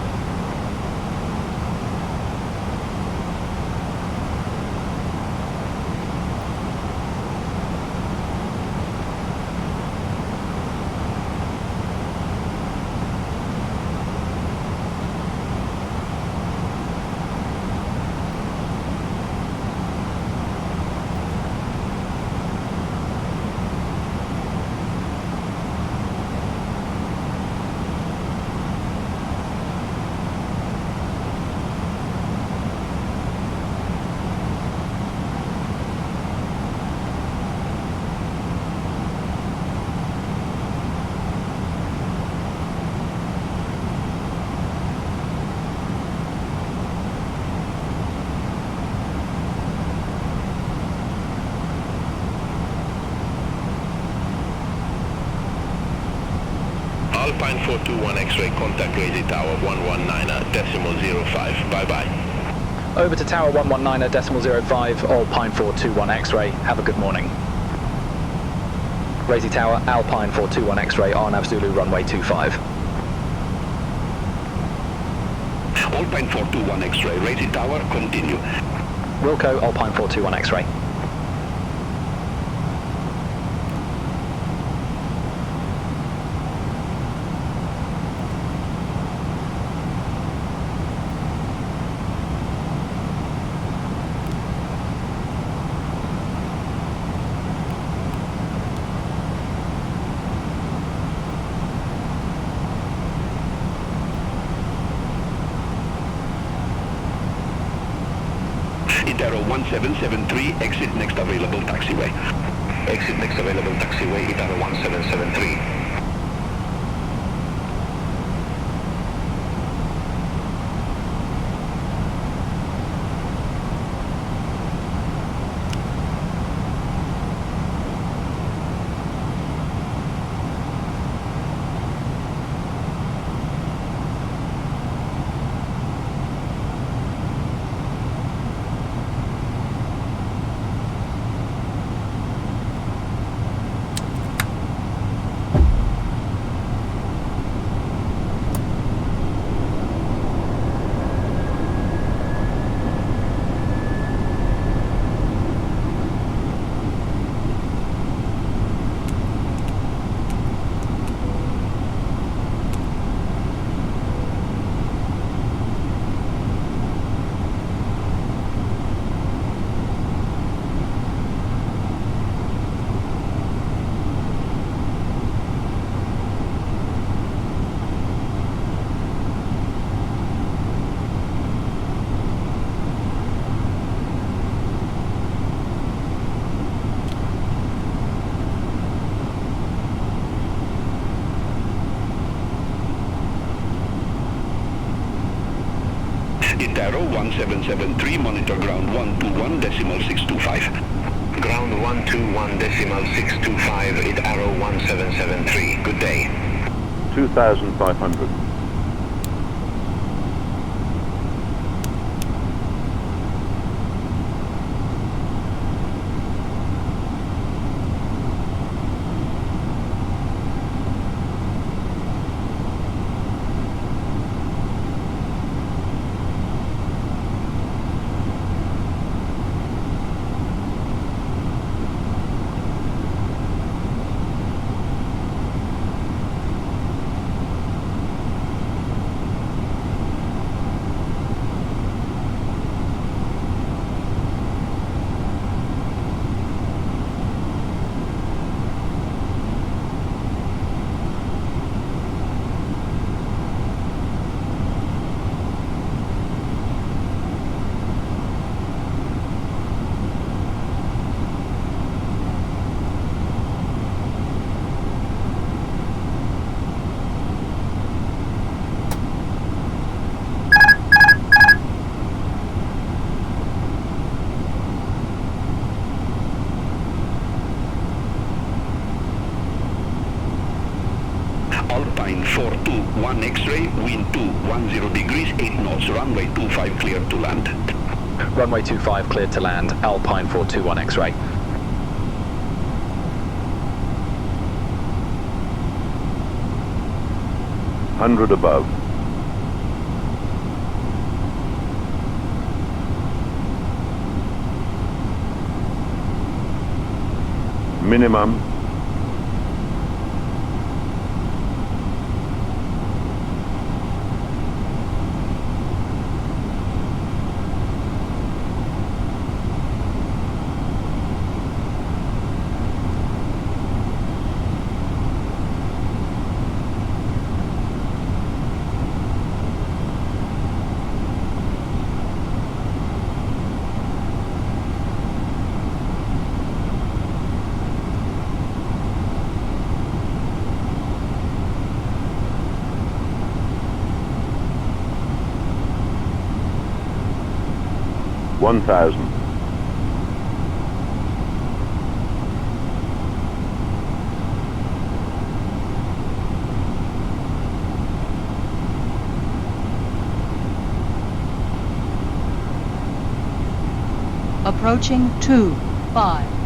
Alpine 421 X-ray, contact Crazy Tower 119.05. Bye-bye. Over to Tower 119.05, Alpine 421 X-ray. Have a good morning. Crazy Tower, Alpine 421 X-ray, RNAV Zulu runway 25. Alpine 421 X-ray, Crazy Tower, continue. Wilco, Alpine 421 X-ray. Itaro 1773, exit next available taxiway. Exit next available taxiway, Itaro 1773. Itaro 1773, monitor ground 121.625. Ground 121.625, Itaro 1773. Good day. 2,500. Alpine 421 X-ray, wind 210 degrees, 8 knots, runway 25 cleared to land. Runway 25 cleared to land, Alpine 421 X-ray. Hundred above. Minimum. One thousand. Approaching 25.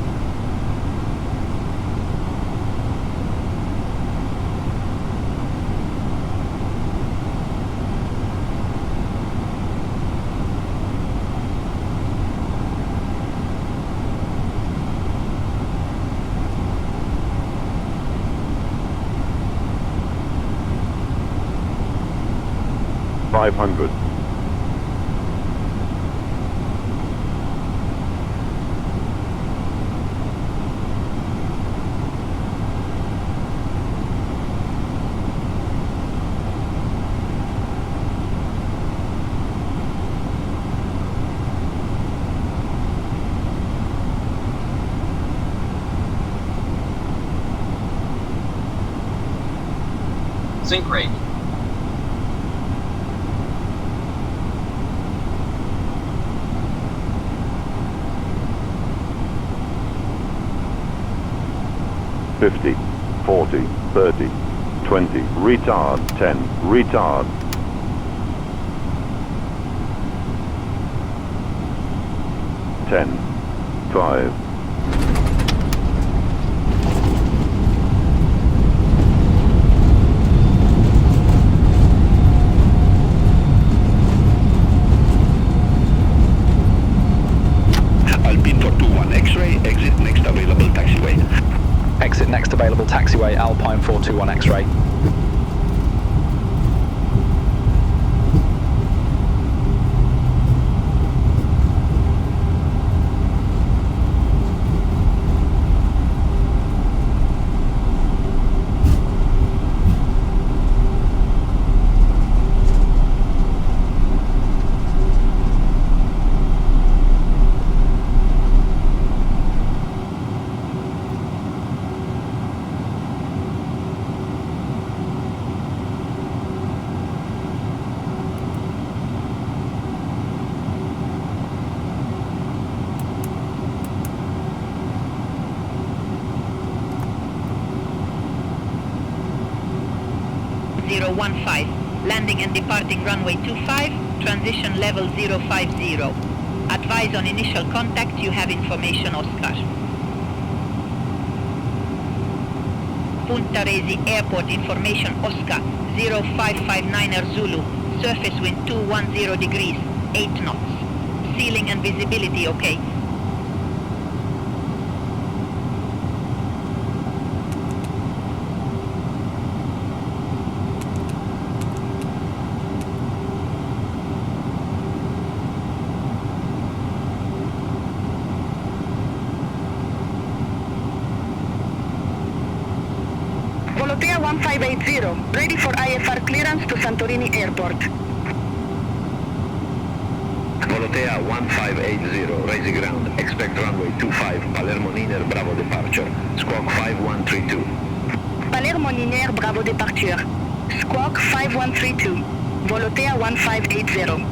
Five hundred. Sync rate. $50, $40, $30, $20, retard, $10, retard. $10, $5. Alpine 421 X-ray, exit next available taxiway. Exit next available taxiway, Alpine 421 X-ray. Landing and departing runway 25, transition level 050. Advise on initial contact, you have information Oscar. Punta Resi Airport information Oscar, 0559er Zulu, surface wind 210 degrees, 8 knots. Ceiling and visibility okay. Volotea 1580, ready for IFR clearance to Santorini Airport. Volotea 1580, raising ground. Expect runway 25, Palermo Niner, Bravo departure. Squawk 5132. Palermo Niner, Bravo departure. Squawk 5132. Volotea 1580.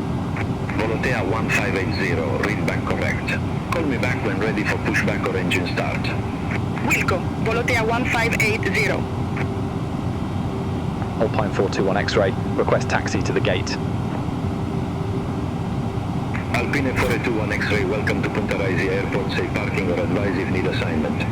Volotea 1580, read back correct. Call me back when ready for pushback or engine start. Wilco, Volotea 1580. Alpine 421 X-ray. Request taxi to the gate. Alpine 421 X-ray, welcome to Punta Raisi Airport. Safe parking or advise if need assignment.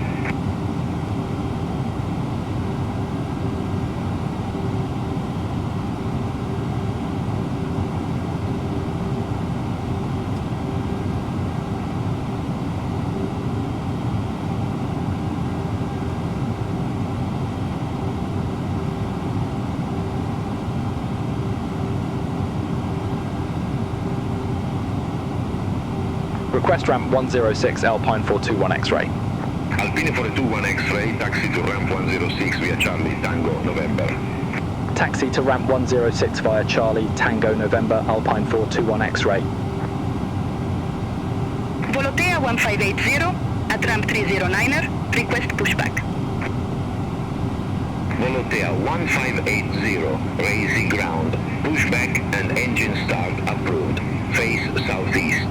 Request ramp 106 Alpine 421 X-ray. Alpine 421 X-ray, taxi to ramp 106 via Charlie Tango November. Taxi to ramp 106 via Charlie Tango November Alpine 421 X-ray. Volotea 1580 at ramp 309er, request pushback. Volotea 1580, raising ground, pushback and engine start approved. Face southeast.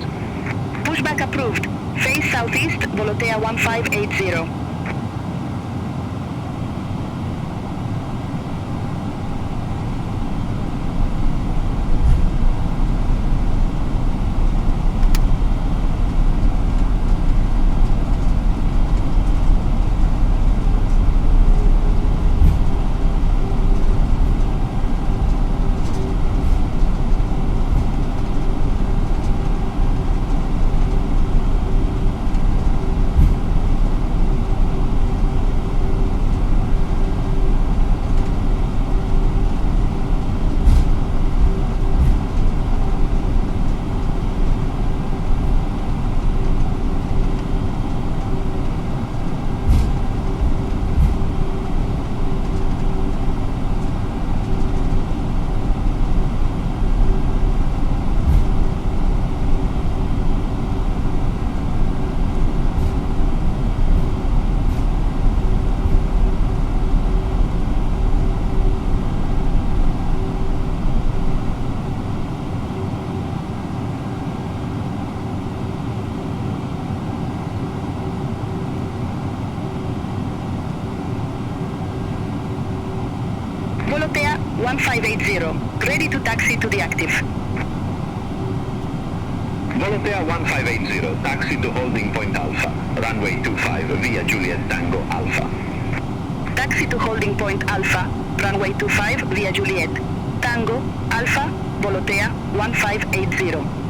Pushback approved. Face southeast, Volotea 1580. Volotea 1580, ready to taxi to the active. Volotea 1580, taxi to holding point Alpha, runway 25 via Juliet Tango Alpha. Taxi to holding point Alpha, runway 25 via Juliet. Tango, Alpha, Volotea 1580.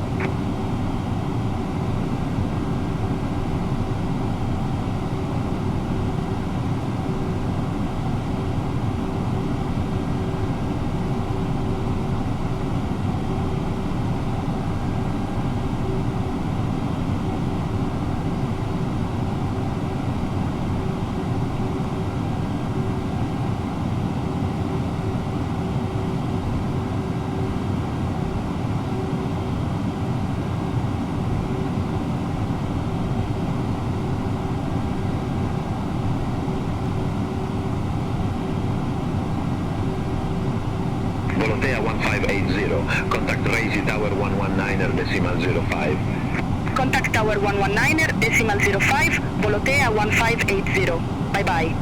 Volotea 1580, contact Raisi Tower 119er decimal 05. Contact Tower 119er, decimal 05, Volotea 1580. Bye-bye.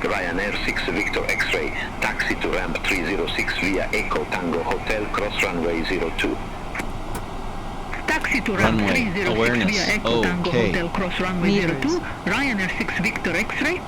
Ryanair 6 Victor X-ray, taxi to ramp 306 via Echo Tango Hotel, cross runway 02. Taxi to ramp Runway 306 awareness. via Echo Tango Okay. Hotel, cross runway 02, Ryanair 6 Victor X-ray,